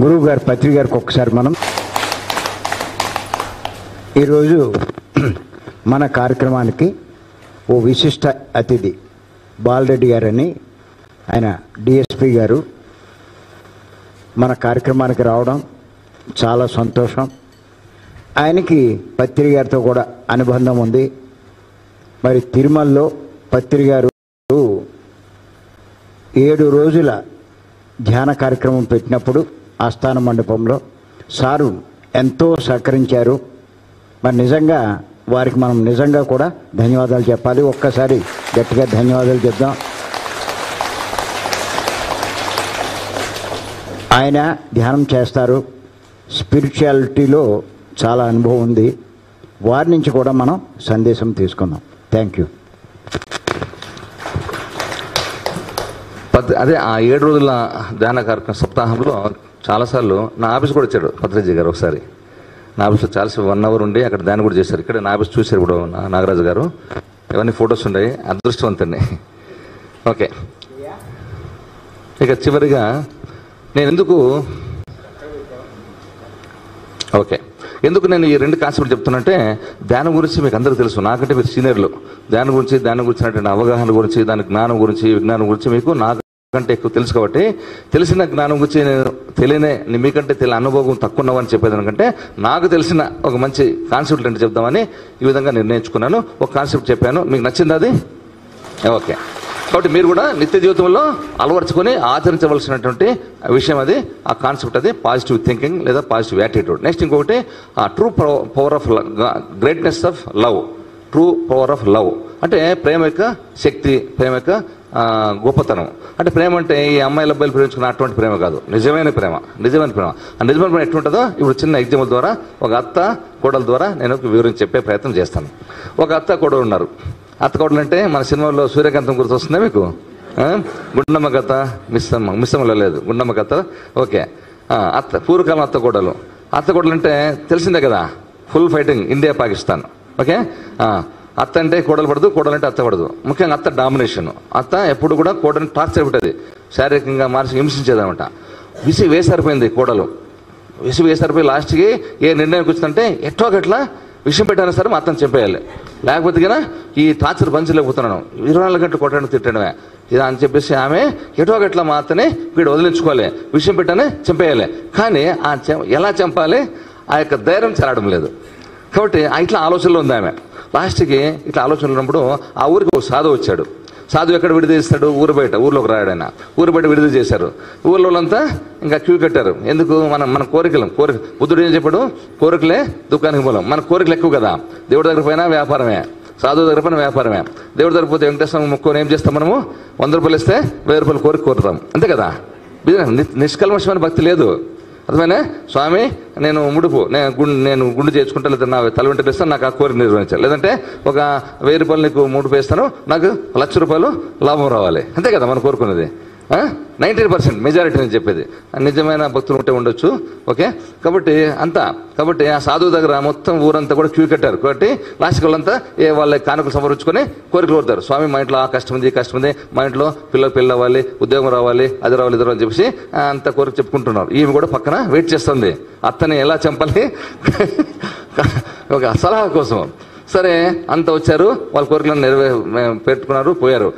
గురువు గారి పత్రి గారికి ఒకసారి మనం ఈరోజు మన కార్యక్రమానికి ఓ విశిష్ట అతిథి బాలరెడ్డి గారని ఆయన డిఎస్పి గారు మన కార్యక్రమానికి రావడం చాలా సంతోషం. ఆయనకి పత్రి గారితో కూడా అనుబంధం ఉంది. మరి తిరుమలలో పత్రి గారు 7 రోజుల ధ్యాన కార్యక్రమం పెట్టినప్పుడు ఆస్థాన మండపంలో సారు ఎంతో సహకరించారు. మరి నిజంగా వారికి మనం నిజంగా కూడా ధన్యవాదాలు చెప్పాలి. ఒక్కసారి గట్టిగా ధన్యవాదాలు చెప్దాం. ఆయన ధ్యానం చేస్తారు, స్పిరిచువాలిటీలో చాలా అనుభవం ఉంది. వారి నుంచి కూడా మనం సందేశం తీసుకుందాం. Thank you. అదే ఆ 7 రోజుల ధ్యాన కార్యక్రమ సప్తాహంలో చాలాసార్లు నా ఆఫీస్ కూడా వచ్చాడు పత్రిజీ గారు. ఒకసారి నా ఆఫీస్లో చాలాసేపు 1 అవర్ ఉండి అక్కడ ధ్యానం కూడా చేశారు. ఇక్కడ నా ఆఫీస్ చూశారు ఇప్పుడు నాగరాజు గారు. ఇవన్నీ ఫొటోస్ ఉన్నాయి. అదృష్టవంతండి. ఓకే, ఇక చివరిగా నేను ఎందుకు నేను ఈ 2 కాన్సెప్ట్లు చెప్తున్నంటే, ధ్యానం గురించి మీకు అందరికీ తెలుసు, నాకంటే మీరు సీనియర్లు. ధ్యానం గురించినటువంటి అవగాహన గురించి, దాని జ్ఞానం గురించి, విజ్ఞానం గురించి మీకు నాకంటే ఎక్కువ తెలుసు. కాబట్టి తెలిసిన జ్ఞానం గురించి నేను మీకంటే అనుభవం తక్కువ ఉన్నవని చెప్పేదానికంటే నాకు తెలిసిన ఒక మంచి కాన్సెప్ట్ అంటే చెప్దామని ఈ విధంగా నిర్ణయించుకున్నాను. ఒక కాన్సెప్ట్ చెప్పాను, మీకు నచ్చింది అది? ఓకే. కాబట్టి మీరు కూడా నిత్య జీవితంలో అలవర్చుకొని ఆచరించవలసినటువంటి విషయం అది, ఆ కాన్సెప్ట్ అది పాజిటివ్ థింకింగ్ లేదా పాజిటివ్ యాటిట్యూడ్. నెక్స్ట్ ఇంకొకటి true power of greatness of love. True power of love అంటే ప్రేమ యొక్క శక్తి, ప్రేమ యొక్క గొప్పతనం. అంటే ప్రేమ అంటే ఈ అమ్మాయిల అబ్బాయిలు ప్రేమించుకున్న అటువంటి ప్రేమ కాదు, నిజమైన ప్రేమ. ఆ నిజమైన ప్రేమ ఎట్లుంటుందో ఇప్పుడు చిన్న ఎగ్జాంపుల్ ద్వారా, ఒక అత్త కోడల ద్వారా నేను వివరించి చెప్పే ప్రయత్నం చేస్తాను. ఒక అత్త కోడలు ఉన్నారు. అత్త కోడలు అంటే మన సినిమాలో సూర్యకాంతం గుర్తు వస్తుందా మీకు? గుండమ్మ కథ, మిస్సమ్మలో లేదు, గుండమ్మ కథ. ఓకే, పూర్వకాలం అత్త కోడలు అంటే తెలిసిందే కదా, full fighting India Pakistan. Okay, అత్త అంటే కోడలు పడదు, కోడలంటే అత్త పడదు. ముఖ్యంగా అత్త డామినేషన్. అత్త ఎప్పుడు కూడా కోడని టార్చర్ పెట్టదు, శారీరకంగా మార్చి హింసించేదనమాట. వేసారిపోయింది కోడలు, వేసారిపోయి లాస్ట్కి ఏ నిర్ణయానికి వచ్చిందంటే ఎట్లా విషయం పెట్టాను సరే మా అత్తను చంపేయాలి, లేకపోతే కన్నా ఈ టార్చర్ పంచలేకపోతున్నాను, 24 గంటలు కొట్టడం తిట్టడమే ఇలా అని చెప్పేసి ఆమె ఎటోగట్లా మా అత్తని వీడు వదిలించుకోవాలి, విషయం పెట్టానే చంపేయాలి. కానీ ఎలా చంపాలి ఆ యొక్క ధైర్యం చేరడం లేదు. కాబట్టి ఇట్లా ఆలోచనలో ఉంది ఆమె. లాస్ట్కి ఇట్లా ఆలోచనలు ఉన్నప్పుడు ఆ ఊరికి ఒక సాధువు వచ్చాడు. సాధువు ఎక్కడ విడుదల చేస్తాడు? ఊర్లోకి రాయాడు ఆయన. ఊరు బయట విడుదల చేశారు. ఊర్లో వాళ్ళంతా ఇంకా క్యూ కట్టారు. ఎందుకు? మన కోరిక బుద్ధుడు ఏం చెప్పాడు? కోరికలే దుఃఖానికి మూలం. మన కోరికలు ఎక్కువ కదా. దేవుడి దగ్గర పోయినా వ్యాపారమే, సాధువు దగ్గర పోయినా వ్యాపారమే. దేవుడి దగ్గర పోతే వెంకటేశ్వర మొక్కుని ఏం చేస్తాం మనము? 100 రూపాయలు ఇస్తే 1000 రూపాయలు కోరుతాం, అంతే కదా. నిష్కల్మషమైన భక్తి లేదు. అర్థమైనా? స్వామి నేను గుండు చేసుకుంటా, లేదా నా తల వెంట ఇస్తాను, నాకు ఆ కోరిక నిర్వహించాలి. లేదంటే ఒక 1000 రూపాయలు నీకు 3 వేస్తాను, నాకు 1,00,000 రూపాయలు లాభం రావాలి, అంతే కదా మనం కోరుకునేది. 90% మెజారిటీ నేను చెప్పేది. నిజమైన భక్తులు ఉంటే ఉండొచ్చు. ఓకే, కాబట్టి ఆ సాధువు దగ్గర మొత్తం ఊరంతా కూడా క్యూ కట్టారు. కాబట్టి లాస్ట్కి వాళ్ళంతా వాళ్ళ కానుకలు సమర్పించుకొని కోరికలు కోరుతారు. స్వామి మా ఇంట్లో ఆ కష్టం ఉంది, మా ఇంట్లో పెళ్ళి అవ్వాలి, ఉద్యోగం రావాలి, అది రావాలి, ఇది రావాలి అని చెప్పేసి అంత కోరిక చెప్పుకుంటున్నారు. ఈమె కూడా పక్కన వెయిట్ చేస్తుంది అత్తని ఎలా చంపాలి ఒక సలహా కోసం. సరే అంత వచ్చారు, వాళ్ళ కోరికలను పెట్టుకున్నారు, పోయారు.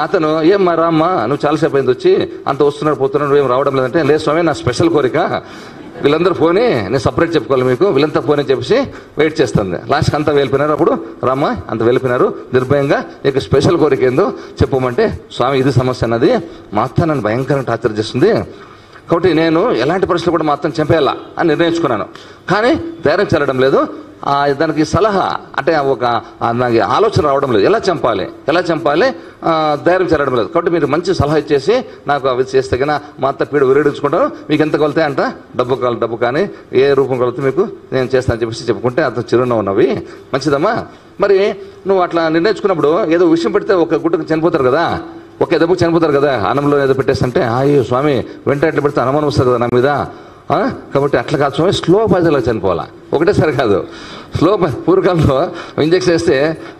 అతను ఏమ్మా రామ్మా, నువ్వు చాలాసేపు అయింది వచ్చి, అంత వస్తున్నాడు పోతున్నాడు, నువ్వేం రావడం లేదంటే, లేదు స్వామి నా స్పెషల్ కోరిక, వీళ్ళందరూ ఫోనే నేను సపరేట్ చెప్పుకోవాలి మీకు, వీళ్ళంతా ఫోన్ అని చెప్పేసి వెయిట్ చేస్తుంది. లాస్ట్కి అంతా వెళ్ళిపోయినారు. అప్పుడు రామ్మా అంత వెళ్ళిపోయినారు నిర్భయంగా, నీకు స్పెషల్ కోరిక ఏందో చెప్పమంటే, స్వామి ఇది సమస్య అన్నది, మా అత్త నన్ను భయంకరంగా టార్చర్ చేస్తుంది, కాబట్టి నేను ఎలాంటి పరిస్థితులు కూడా మా అత్తను చంపేయాలా అని నిర్ణయించుకున్నాను. కానీ ధైర్యం చెల్లడం లేదు. దానికి సలహా అంటే నాకు ఆలోచన రావడం లేదు, ఎలా చంపాలి ధైర్యం చెల్లడం లేదు. కాబట్టి మీరు మంచి సలహా ఇచ్చేసి నాకు అవి చేస్తే కన్నా మా అత్త పీడ విరడించుకుంటాను, మీకు ఎంత కొలితే అంట డబ్బు కానీ ఏ రూపం కొలితే మీకు నేను చేస్తానని చెప్పేసి చెప్పుకుంటే అంత చిరునవ్వు ఉన్నవి. మంచిదమ్మా, మరి నువ్వు అట్లా నిర్ణయించుకున్నప్పుడు ఏదో విషయం పెడితే ఒక గుట్టకు చనిపోతారు కదా, ఒకే దెబ్బకు చనిపోతారు కదా, అన్నంలో ఏదో పెట్టేస్తుంటే అయ్యో స్వామి వెంట ఎట్లా పెడితే అనుమానం వస్తుంది కదా నా మీద. కాబట్టి అట్లా కాదు స్వామి, స్లో పాయిజన్లో చనిపోవాలా, ఒకటేసారి కాదు. స్లో పూర్వకాలంలో ఇంజక్షన్ వేస్తే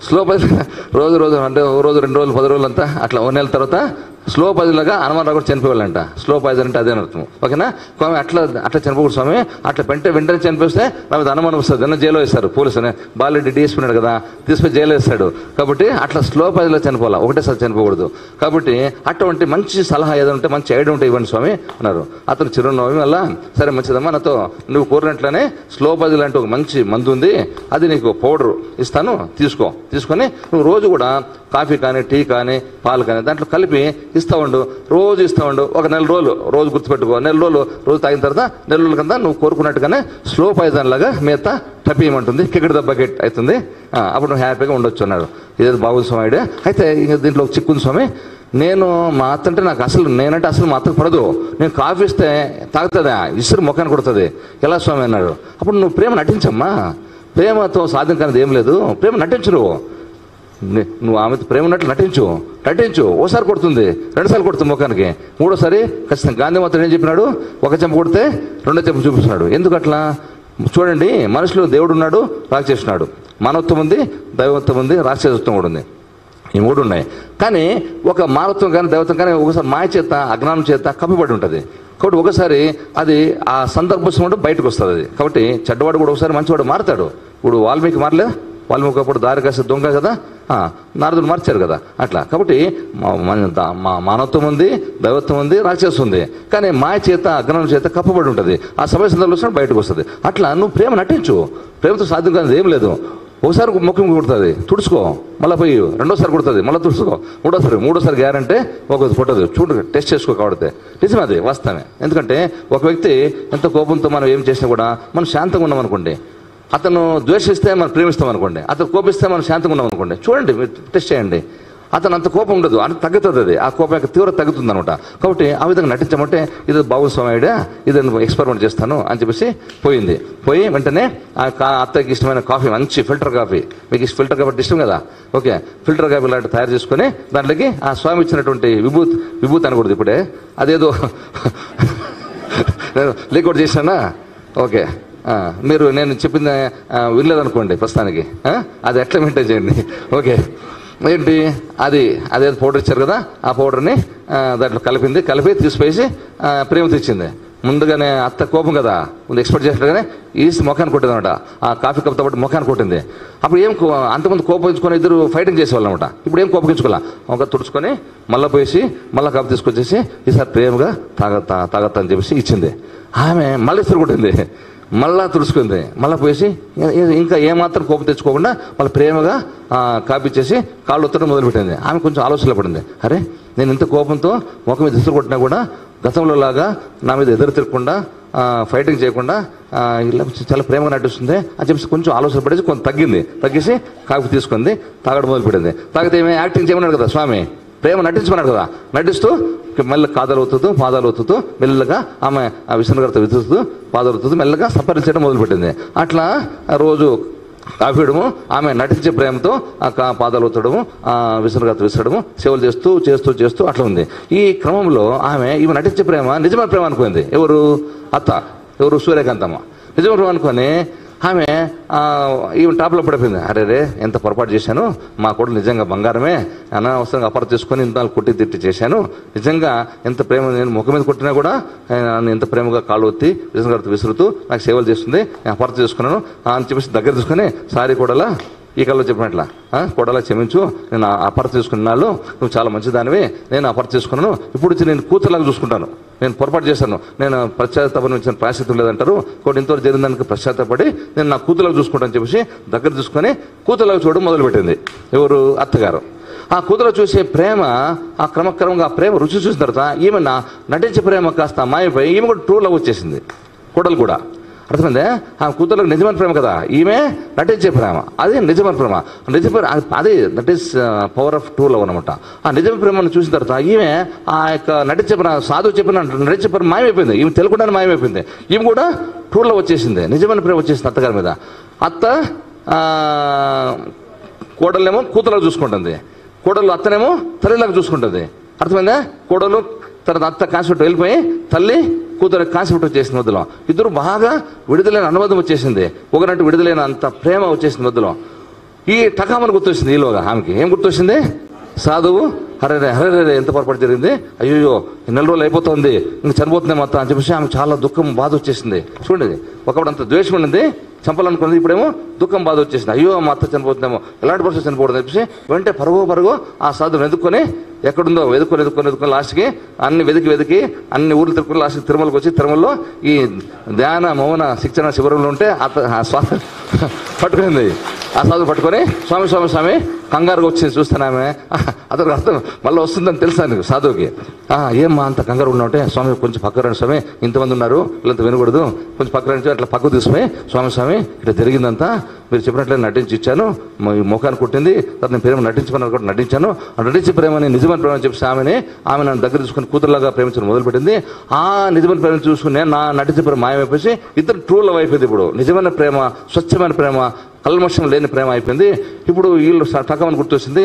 స్లో పాయిజన్ రోజు అంటే 1 రోజు 2 రోజులు 10 రోజులు అంతా అట్లా 1 నెల తర్వాత స్లో పాయిజన్లాగా హనుమాన్ కూడా చనిపోవాలంట. స్లో పాయిజన్ అంటే అదే అర్థం. ఓకేనా? స్వామి అట్లా చనిపోకూడదు స్వామి. అట్లా వెంటనే చనిపోతే నా మీద అనుమానం వస్తుంది. నిన్న జైల్లో వేస్తారు పోలీసుని. బాలరెడ్డి డిఎస్పీ ఉన్నాడు కదా, తీసుకుని జైల్లో వేస్తాడు. కాబట్టి అట్లా స్లో పాయిజన్లో చనిపోవాలి, ఒకటేసారి చనిపోకూడదు. కాబట్టి అటువంటి మంచి సలహా ఏదో ఉంటే, మంచి ఐడియా ఉంటే ఇవ్వండి స్వామి అన్నారు. అతను చిరునవ్వు వల్ల సరే మంచిదమ్మా, నాతో నువ్వు కోరినట్లనే స్లో పాయిజన్ అంటే ఒక మంచి మందు ఉంది, అది నీకు పౌడర్ ఇస్తాను, తీసుకొని నువ్వు రోజు కూడా కాఫీ కానీ టీ కానీ పాలు కానీ దాంట్లో కలిపి ఇస్తా ఉండు, రోజు ఇస్తా ఉండు. ఒక నెల రోజులు రోజు గుర్తుపెట్టుకో. నెల రోజులు రోజు తాగిన తర్వాత నెల రోజుల కింద నువ్వు కోరుకున్నట్టుగానే స్లో పాయిజన్ లాగా మిగతా టపీయమంటుంది, కికెట్ దెబ్బ గెట్ అవుతుంది. అప్పుడు నువ్వు హ్యాపీగా ఉండొచ్చు అన్నాడు. ఇదేదో బాగుంది స్వామి ఐడియా. అయితే ఇంకా దీంట్లో చిక్కుంది స్వామి. మా అత్త అంటే నేనంటే అసలు మా అత్తకు పడదు. నేను కాఫీ ఇస్తే తాగుతుందా, ఇసురు ముఖాన్ని కొడుతుంది. ఎలా స్వామి అన్నాడు. అప్పుడు నువ్వు ప్రేమ నటించమ్మా. ప్రేమతో సాధ్యం కానిది ఏం లేదు. ప్రేమ నటించు. నువ్వు ఆమెతో ప్రేమ ఉన్నట్లు నటించు. ఓసారి కొడుతుంది, 2 సార్లు కొడుతుంది ముఖానికి, 3వసారి ఖచ్చితంగా. గాంధీ మాత్రం ఏం చెప్పినాడు, ఒక చెంప కొడితే 2వ చెంప చూపిస్తున్నాడు. ఎందుకు అట్లా? చూడండి, మనుషులు దేవుడు ఉన్నాడు, రాక్షసుడు. మానవత్వం ఉంది, దైవత్వం ఉంది, రాక్షసత్వం కూడా ఉంది. ఈ 3 ఉన్నాయి. కానీ ఒక మానవత్వం కానీ దైవత్వం కానీ ఒకసారి మాయ చేత, అజ్ఞానం చేత కప్పిపడి ఉంటుంది. కాబట్టి ఒకసారి అది ఆ సందర్భం బయటకు వస్తుంది అది. కాబట్టి చెడ్డవాడు కూడా ఒకసారి మంచివాడు మారుతాడు. ఇప్పుడు వాల్మీకి మారలేదు. వాల్మీకి అప్పుడు దారి కాసే దొంగ కదా, నారదుడు మార్చారు కదా అట్లా. కాబట్టి మానవత్వం ఉంది, దైవత్వం ఉంది, రాక్షసం ఉంది. కానీ మాయ చేత, అజ్ఞానం చేత కప్పబడి ఉంటుంది. ఆ సమయ సందర్భంలో బయటకు వస్తుంది. అట్లా నువ్వు ప్రేమ నటించు. ప్రేమతో సాధ్యం కాదు ఏం లేదు. ఒకసారి ముఖం కొడుతుంది, తుడుచుకో, మళ్ళీ పోయి 2వసారి కొడుతుంది, మళ్ళీ తుడుచుకో, 3వసారి గ్యారంటీ ఒకటి కొట్టదు. చూడు, టెస్ట్ చేసుకో. కాబట్టి నిజమే, అది వాస్తవమే. ఎందుకంటే ఒక వ్యక్తి ఎంత కోపంతో మనం ఏం చేసినా కూడా మనం శాంతంగా ఉన్నాం అనుకోండి, అతను ద్వేషిస్తే మనం ప్రేమిస్తాం అనుకోండి, అతను కోపిస్తే మనం శాంతంగా ఉన్నాం అనుకోండి, చూడండి, మీరు టెస్ట్ చేయండి. అతను అంత కోపం ఉండదు, అంత తగ్గుతుంది. అది ఆ కోపం యొక్క తీవ్రత తగ్గుతుంది అనమాట. కాబట్టి ఆ విధంగా నటించమంటే ఇది బాగుస్వామి ఐడియా, ఇది ఎక్స్పెరిమెంట్ చేస్తాను అని చెప్పేసి పోయి వెంటనే ఆ అత్తకి ఇష్టమైన కాఫీ, మంచి ఫిల్టర్ కాఫీ, మీకు ఫిల్టర్ కాఫీ ఇష్టం కదా, ఓకే, ఫిల్టర్ కాఫీ లాంటి తయారు చేసుకొని దాంట్లోకి ఆ స్వామి ఇచ్చినటువంటి విభూతి అనకూడదు ఇప్పుడే, అదేదో లీకౌట్ చేశానా, ఓకే. మీరు నేను చెప్పింది వినలేదనుకోండి ప్రస్తుతానికి, అది ఎట్లా మెయింటైన్ చేయండి, ఓకే. ఏంటి అదే పౌడర్ ఇచ్చారు కదా, ఆ పౌడర్ని దాంట్లో కలిపి తీసిపోయి ప్రేమ తెచ్చింది. ముందుగానే అత్త కోపం కదా, ముందు ఎక్స్పెక్ట్ చేసినట్టుగానే ఈసి ముఖాన్ని కొట్టింది అనమాట. ఆ కాఫీ కప్తో పాటు ముఖాన్ని కొట్టింది. అప్పుడు ఏం అంతకుముందు కోపించుకొని ఇద్దరు ఫైటింగ్ చేసేవాళ్ళు అనమాట. ఇప్పుడు ఏం కోపగించుకోవాలా, ఒక తుడుచుకొని మళ్ళీ పోసి మళ్ళీ కాఫీ తీసుకొచ్చేసి ఈసారి ప్రేమగా తాగత్తా అని చెప్పేసి ఇచ్చింది. ఆమె మళ్ళీ ఇద్దరు కొట్టింది, మళ్ళా తుడుచుకుంది, మళ్ళీ పోసి ఇంకా ఏమాత్రం కోపం తెచ్చుకోకుండా మళ్ళీ ప్రేమగా కాపీ చేసి కాళ్ళు ఒత్తడం మొదలుపెట్టింది. ఆమె కొంచెం ఆలోచనలో పడింది, అరే నేను ఇంత కోపంతో ముఖం మీద ఇసురు కొట్టినా కూడా గతంలో లాగా నా మీద ఎదురు తిరగకుండా ఫైటింగ్ చేయకుండా ఇలా చాలా ప్రేమగా నటిస్తుంది అని చెప్పేసి కొంచెం ఆలోచన పడేసి కొంచెం తగ్గేసి కాఫీ తీసుకుంది, తాగడం మొదలుపెట్టింది. తాగితే ఏమే యాక్టింగ్ చేయమన్నాడు కదా స్వామి, ప్రేమ నటించమన్నాడు కదా, నటిస్తూ మెల్ల పాదాలు ఒత్తుతూ మెల్లగా ఆమె ఆ విష్ణుగారితో విసురుతూ పాదాలు ఒత్తుతూ మెల్లగా సంపరించడం మొదలుపెట్టింది. అట్లా రోజు కాఫీ ఇవ్వడము, ఆమె నటించే ప్రేమతో ఆ పాదాలు ఒత్తడము, ఆ విష్ణుగారితో విసరడము, సేవలు చేస్తూ అట్లా ఉంది. ఈ క్రమంలో ఈమె నటించే ప్రేమ నిజమైన ప్రేమ అనుకుంది. ఎవరు? అత్త. ఎవరు? సూర్యకాంతమ్మ. నిజమైన ప్రేమ అనుకొని ఆమె ఈమె టాప్లో పడిపోయింది. అరే ఎంత పొరపాటు చేశాను, మా కొడుకు నిజంగా బంగారమే, అనవసరంగా అపర తీసుకొని ఇంత కొట్టి తిట్టి చేశాను, నిజంగా ఎంత ప్రేమ, నేను ముఖం మీద కొట్టినా కూడా ఎంత ప్రేమగా కాళ్ళు ఒత్తి విష్ణుగారితో విసురుతూ నాకు సేవలు చేస్తుంది, నేను అపర చేసుకున్నాను అని చెప్పేసి దగ్గర తీసుకొని, సారీ కొడలా, ఈ కల్లో చెప్పినట్లా, కొడలా క్షమించు, నేను అపర తీసుకున్నాను, నువ్వు చాలా మంచిదానివి, నేను అపర తీసుకున్నాను, ఇప్పుడు వచ్చి నేను కూతురులాగా చూసుకుంటాను, నేను పొరపాటు చేశాను, నేను పశ్చాత్తాపం ఇచ్చిన ప్రాయశ్చిత్తం లేదంటారు, కాబట్టి ఇంతవరకు జరిగిన దానికి పశ్చాత్తాపడి నేను నా కూతురులాగా చూసుకుంటాను చెప్పేసి దగ్గర తీసుకొని కూతురులాగా చూడడం మొదలుపెట్టింది. ఎవరు? అత్తగారు. ఆ కూతురు చూసే ప్రేమ, ఆ క్రమక్రమంగా ఆ ప్రేమ రుచి చూసిన తర్వాత ఈమె నటించే ప్రేమ కాస్త మాయపోయి ఈమె కూడా ట్రూ లవ్ వచ్చేసింది. కొడలు కూడా అర్థమైందే. ఆ కూతురులకు నిజమైన ప్రేమ కదా, ఈమె నటించే ప్రేమ, అది నిజమైన ప్రేమ. అది that is power of true love అనమాట. ఆ నిజమైన ప్రేమను చూసిన తర్వాత ఈమె ఆ యొక్క నటించే ప్రేమ, సాధువు చెప్పిన నటించే ప్రేమ మాయమైపోయింది. ఈమె తెలుగుండానే మాయమైపోయింది. ఈమె కూడా ట్రూ లవ్ వచ్చేసింది, నిజమైన ప్రేమ వచ్చేసింది అత్తగారి మీద. అత్త కోడలేమో కూతురులాగా చూసుకుంటుంది, కోడలు అత్తనేమో తల్లిలాగా చూసుకుంటుంది. అర్థమైందా? కోడలు తర్వాత అత్త కాన్సెప్ట్ వెళ్ళిపోయి తల్లి కూతురు కాన్సెప్ట్ వచ్చేసింది మధ్యలో. ఇద్దరు బాగా విడుదలైన అనుబంధం వచ్చేసింది, ఒకరంటే విడుదలైన అంత ప్రేమ వచ్చేసింది మధ్యలో. ఈ టకామని గుర్తొచ్చింది ఈలోగా ఆమెకి. ఏం గుర్తొచ్చింది? సాధువు అరే ఎంత పొరపాటు జరిగింది, అయ్యో 4 రోజులు అయిపోతుంది, ఇంక చనిపోతుంది మొత్తం అని చెప్పేసి ఆమె చాలా దుఃఖం బాధ వచ్చేసింది. చూడండి, ఒకప్పుడు అంత ద్వేషం ఉండింది, చంపాలనుకున్నది, ఇప్పుడేమో దుఃఖం బాధ వచ్చేసింది. అయ్యో మా అత్త చనిపోతుందేమో, ఎలాంటి పరిస్థితి చనిపోతుంది చెప్పేసి వెంటనే పరుగు ఆ సాధువుని ఎదుక్కొని ఎక్కడుందో వెతుక్కొని లాస్ట్కి అన్ని వెతికి అన్ని ఊర్లు తిరుక్కొని లాస్ట్కి తిరుమలకు వచ్చి, తిరుమలలో ఈ ధ్యాన మౌన శిక్షణ శిబిరంలో ఉంటే ఆ స్వామి పట్టుకుంది. ఆ సాధువు పట్టుకొని స్వామి కంగారుగా వచ్చింది. చూస్తానామె అతనికి అర్థం మళ్ళీ వస్తుందని తెలుసా నీకు సాధువుకి. ఏమ్మా అంత కంగారు ఉన్నావుంటే, స్వామి కొంచెం పక్క రండి స్వామి, ఇంతమంది ఉన్నారు, వీళ్ళంతా వినకూడదు, కొంచెం పక్క రండి, అట్లా పక్కకు తీసుకుపోయి స్వామి ఇట్లా జరిగిందంతా మీరు చెప్పినట్లే నటించి ఇచ్చాను, ముఖాన్ని కుట్టింది, తర్వాత నేను ప్రేమ నటించమని కూడా నటించాను, నటించి ప్రేమని నిజమైన ప్రేమ చెప్పి ఆమె నన్ను దగ్గర చూసుకుని కూతురులాగా ప్రేమించడం మొదలుపెట్టింది. ఆ నిజమైన ప్రేమ చూసుకుని నా నటించే ప్రేమ మాయమైపోయి ఇద్దరు ట్రూ లవ్ అయిపోయింది. ఇప్పుడు నిజమైన ప్రేమ, స్వచ్ఛమైన ప్రేమ, కల్మషం లేని ప్రేమ అయిపోయింది. ఇప్పుడు వీళ్ళు టకమని గుర్తొచ్చింది,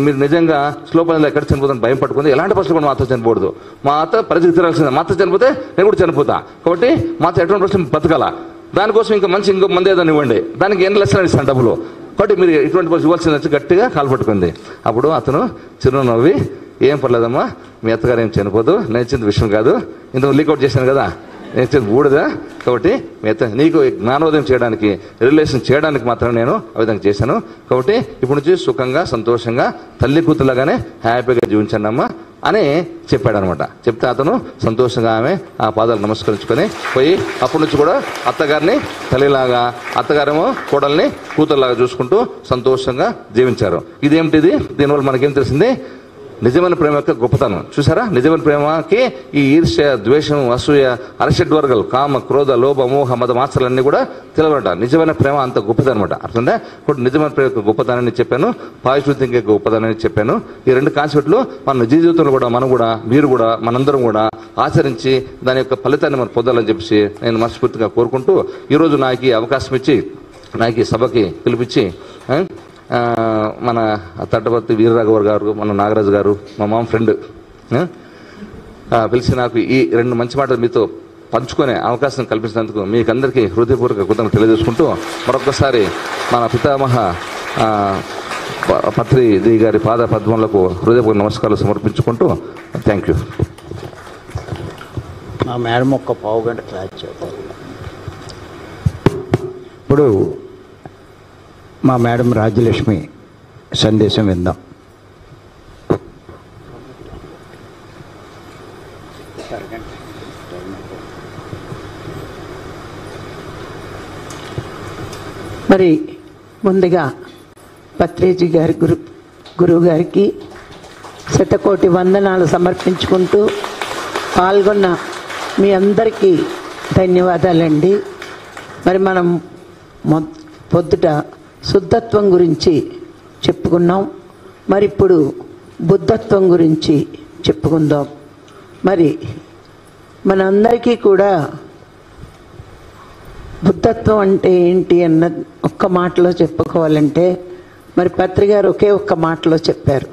మీరు నిజంగా స్లో పనిలో ఎక్కడ చనిపోతుందని భయం పట్టుకుంది. ఎలాంటి పరిస్థితులు కూడా మా అత్త చనిపోకూడదు, మా అత్త పరిస్థితి తిరాల్సిందే, మా అత్త చనిపోతే నేను కూడా చనిపోతా, కాబట్టి మా అత్త ఎటువంటి పరిస్థితి బతకాల, దానికోసం ఇంకో మంది ఏదో ఇవ్వండి, దానికి ఎన్ని లక్షలు ఇస్తాను డబ్బులు, కాబట్టి మీరు ఇటువంటి పరిస్థితి ఇవ్వాల్సింది గట్టిగా కాలు పట్టుకుంది. అప్పుడు అతను చిరునవ్వి, ఏం పర్లేదమ్మా, మీ అత్తగారు ఏం చనిపోదు, నేను ఇచ్చింది విషయం కాదు, ఇంత లీకౌట్ చేశాను కదా, నేను ఊడదా, కాబట్టి నీకు జ్ఞానోదయం చేయడానికి, రిలేషన్ చేయడానికి మాత్రం నేను ఆ విధంగా చేశాను, కాబట్టి ఇప్పటి నుంచి సుఖంగా సంతోషంగా తల్లి కూతురులాగానే హ్యాపీగా జీవించండమ్మా అని చెప్పాడు అనమాట. చెప్తే అతను సంతోషంగా ఆమె ఆ పాదాలు నమస్కరించుకొని పోయి అప్పటి నుంచి కూడా అత్తగారిని తల్లిలాగా, అత్తగారేమో కోడల్ని కూతురులాగా చూసుకుంటూ సంతోషంగా జీవించారు. ఇదేమిటిది, దీనివల్ల మనకేం తెలిసింది, నిజమైన ప్రేమ యొక్క గొప్పతనం. చూసారా, నిజమైన ప్రేమకి ఈ ఈర్ష్య, ద్వేషం, అసూయ, అరషడ్వర్గాలు, కామ, క్రోధ, లోభ, మోహ, మద, మాత్సలన్నీ కూడా తెలియట. నిజమైన ప్రేమ అంత గొప్పది అనమాట. అర్థందా? ఇప్పుడు నిజమైన ప్రేమ యొక్క గొప్పతనాన్ని చెప్పాను, పాజిటివ్ థింకింగ్ యొక్క గొప్పతనాన్ని చెప్పాను. ఈ 2 కాన్సెప్ట్లు మన నిజ జీవితంలో కూడా మీరు కూడా మనందరం కూడా ఆచరించి దాని యొక్క ఫలితాన్ని మనం పొందాలని చెప్పేసి నేను మనస్ఫూర్తిగా కోరుకుంటూ, ఈరోజు నాకు ఈ అవకాశం ఇచ్చి, నాకు ఈ సభకి పిలిపించి మన తట్టపర్తి వీరరాఘవ గారు, మన నాగరాజు గారు, మా మామ ఫ్రెండ్ పిలిచి నాకు ఈ 2 మంచి మాటలు మీతో పంచుకునే అవకాశం కల్పించినందుకు మీకందరికీ హృదయపూర్వక కృతజ్ఞతలు తెలియజేసుకుంటూ, మరొకసారి మన పితామహ పత్రి గారి పాద పద్మములకు హృదయపూర్వక నమస్కారాలు సమర్పించుకుంటూ థ్యాంక్ యూ. మా మేడం ఒక్క పావు గంట క్లాస్ చేస్తారు. ఇప్పుడు మా మేడం రాజ్యలక్ష్మి సందేశం విందాం. మరి ముందుగా పత్రేజీ గారి గురువు గారికి శతకోటి వందనాలు సమర్పించుకుంటూ పాల్గొన్న మీ అందరికీ ధన్యవాదాలండి. మరి మనం పొద్దుట శుద్ధత్వం గురించి చెప్పుకున్నాం, మరి ఇప్పుడు బుద్ధత్వం గురించి చెప్పుకుందాం. మరి మనందరికీ కూడా బుద్ధత్వం అంటే ఏంటి అన్న ఒక్క మాటలో చెప్పుకోవాలంటే, మరి పత్రిగారు ఒకే ఒక్క మాటలో చెప్పారు,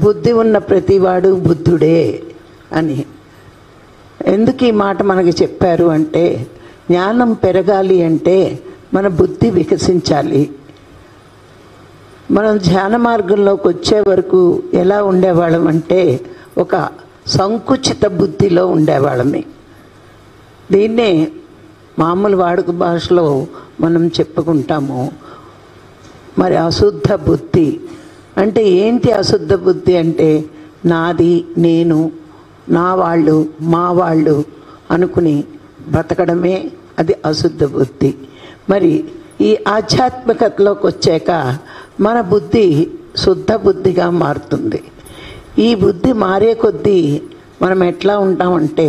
బుద్ధి ఉన్న ప్రతివాడు బుద్ధుడే అని. ఎందుకు ఈ మాట మనకి చెప్పారు అంటే, జ్ఞానం పెరగాలి అంటే మన బుద్ధి వికసించాలి. మనం ధ్యాన మార్గంలోకి వచ్చే వరకు ఎలా ఉండేవాళ్ళం అంటే ఒక సంకుచిత బుద్ధిలో ఉండేవాళ్ళమే. దీన్నే మామూలు వాడుక భాషలో మనం చెప్పుకుంటాము. మరి అశుద్ధ బుద్ధి అంటే ఏంటి? అశుద్ధ బుద్ధి అంటే నాది, నేను, నా వాళ్ళు, మా వాళ్ళు అనుకుని బ్రతకడమే అది అశుద్ధ బుద్ధి. మరి ఈ ఆధ్యాత్మికతలోకి వచ్చాక మన బుద్ధి శుద్ధ బుద్ధిగా మారుతుంది. ఈ బుద్ధి మారే కొద్దీ మనం ఎట్లా ఉంటామంటే,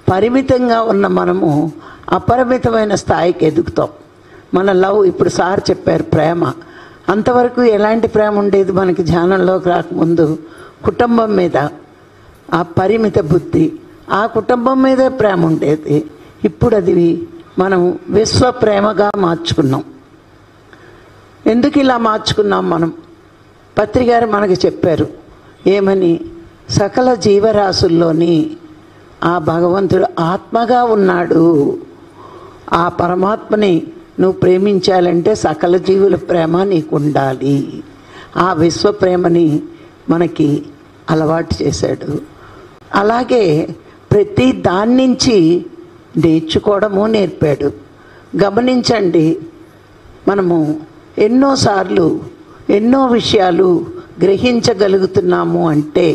పరిమితంగా ఉన్న మనము అపరిమితమైన స్థాయికి ఎదుగుతాం. మన లవ్, ఇప్పుడు సార్ చెప్పారు ప్రేమ, అంతవరకు ఎలాంటి ప్రేమ ఉండేది మనకి ధ్యానంలోకి రాకముందు? కుటుంబం మీద ఆ పరిమిత బుద్ధి, ఆ కుటుంబం మీద ప్రేమ ఉండేది. ఇప్పుడు అది మనం విశ్వ ప్రేమగా మార్చుకున్నాం. ఎందుకు ఇలా మార్చుకున్నాం మనం? పత్రిగారు మనకి చెప్పారు ఏమని, సకల జీవరాశుల్లోని ఆ భగవంతుడు ఆత్మగా ఉన్నాడు. ఆ పరమాత్మని నువ్వు ప్రేమించాలంటే సకల జీవుల ప్రేమ నీకు ఉండాలి. ఆ విశ్వ ప్రేమని మనకి అలవాటు చేశాడు. అలాగే ప్రతి దాని నుంచి నేర్చుకోవడము నేర్పాడు. గమనించండి, మనము ఎన్నోసార్లు ఎన్నో విషయాలు గ్రహించగలుగుతున్నాము అంటే,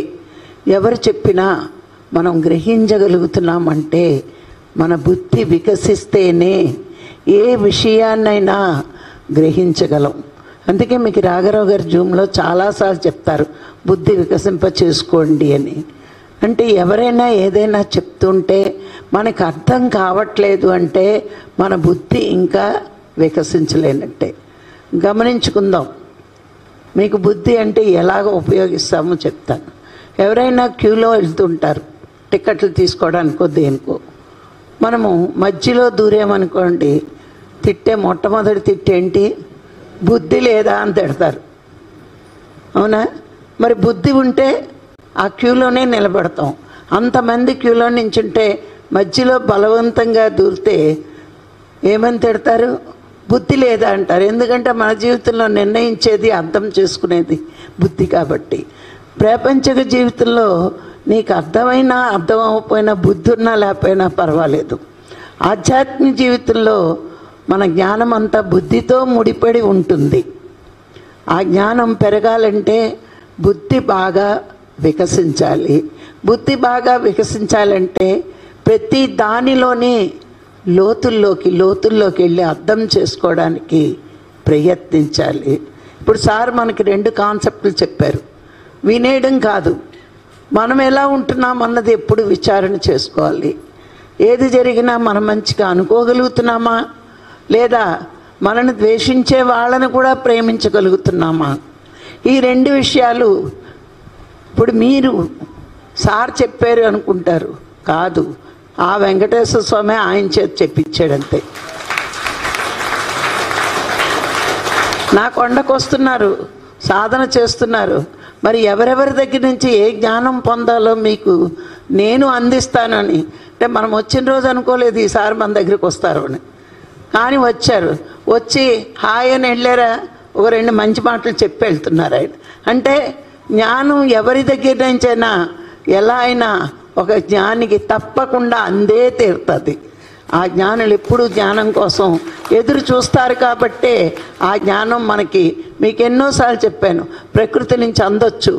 ఎవరు చెప్పినా మనం గ్రహించగలుగుతున్నామంటే మన బుద్ధి వికసిస్తేనే ఏ విషయాన్నైనా గ్రహించగలం. అందుకే మీకు రాఘరావు గారు జూమ్లో చాలాసార్లు చెప్తారు, బుద్ధి వికసింప చేసుకోండి అని. అంటే ఎవరైనా ఏదైనా చెప్తుంటే మనకు అర్థం కావట్లేదు అంటే మన బుద్ధి ఇంకా వికసించలేనట్టే. గమనించుకుందాం. మీకు బుద్ధి అంటే ఎలాగ ఉపయోగిస్తామో చెప్తాను. ఎవరైనా క్యూలో వెళ్తుంటారు టికెట్లు తీసుకోవడానికో దేనికో, మనము మధ్యలో దూరేమనుకోండి, మొట్టమొదటి తిట్టేంటి, బుద్ధి లేదా అని తిడతారు. అవునా? మరి బుద్ధి ఉంటే ఆ క్యూలోనే నిలబడతాం. అంతమంది క్యూలో నించుంటే మధ్యలో బలవంతంగా దూరితే ఏమని తిడతారు? బుద్ధి లేదా అంటారు. ఎందుకంటే మన జీవితంలో నిర్ణయించేది, అర్థం చేసుకునేది బుద్ధి. కాబట్టి ప్రాపంచిక జీవితంలో నీకు అర్థమైనా అర్థం అవ్వకపోయినా, బుద్ధి ఉన్నా లేకపోయినా పర్వాలేదు. ఆధ్యాత్మిక జీవితంలో మన జ్ఞానం అంతా బుద్ధితో ముడిపడి ఉంటుంది. ఆ జ్ఞానం పెరగాలంటే బుద్ధి బాగా వికసించాలి. బుద్ధి బాగా వికసించాలంటే ప్రతి దానిలోని లోతుల్లోకి వెళ్ళి అర్థం చేసుకోవడానికి ప్రయత్నించాలి. ఇప్పుడు సార్ మనకి 2 కాన్సెప్ట్లు చెప్పారు. వినేయడం కాదు, మనం ఎలా ఉంటున్నాం అన్నది ఎప్పుడు విచారణ చేసుకోవాలి. ఏది జరిగినా మనం మంచిగా అనుకోగలుగుతున్నామా, లేదా మనను ద్వేషించే వాళ్ళని కూడా ప్రేమించగలుగుతున్నామా? ఈ 2 విషయాలు. ఇప్పుడు మీరు సార్ చెప్పారు అనుకుంటారు, కాదు, ఆ వెంకటేశ్వర స్వామి ఆయన చేత చెప్పించాడంతే. నా కొండకు వస్తున్నారు, సాధన చేస్తున్నారు, మరి ఎవరెవరి దగ్గర నుంచి ఏ జ్ఞానం పొందాలో మీకు నేను అందిస్తానని. అంటే మనం వచ్చిన రోజు అనుకోలేదు ఈసారి మన దగ్గరికి వస్తారు అని, కానీ వచ్చారు. వచ్చి హాయ్ అని వెళ్ళారా, ఒక 2 మంచి మాటలు చెప్పి వెళ్తున్నారు ఆయన. అంటే జ్ఞానం ఎవరి దగ్గర నుంచైనా ఎలా అయినా ఒక జ్ఞానికి తప్పకుండా అందే తీరుతుంది. ఆ జ్ఞానులు ఎప్పుడూ జ్ఞానం కోసం ఎదురు చూస్తారు. కాబట్టే ఆ జ్ఞానం మనకి, మీకు ఎన్నోసార్లు చెప్పాను, ప్రకృతి నుంచి అందొచ్చు.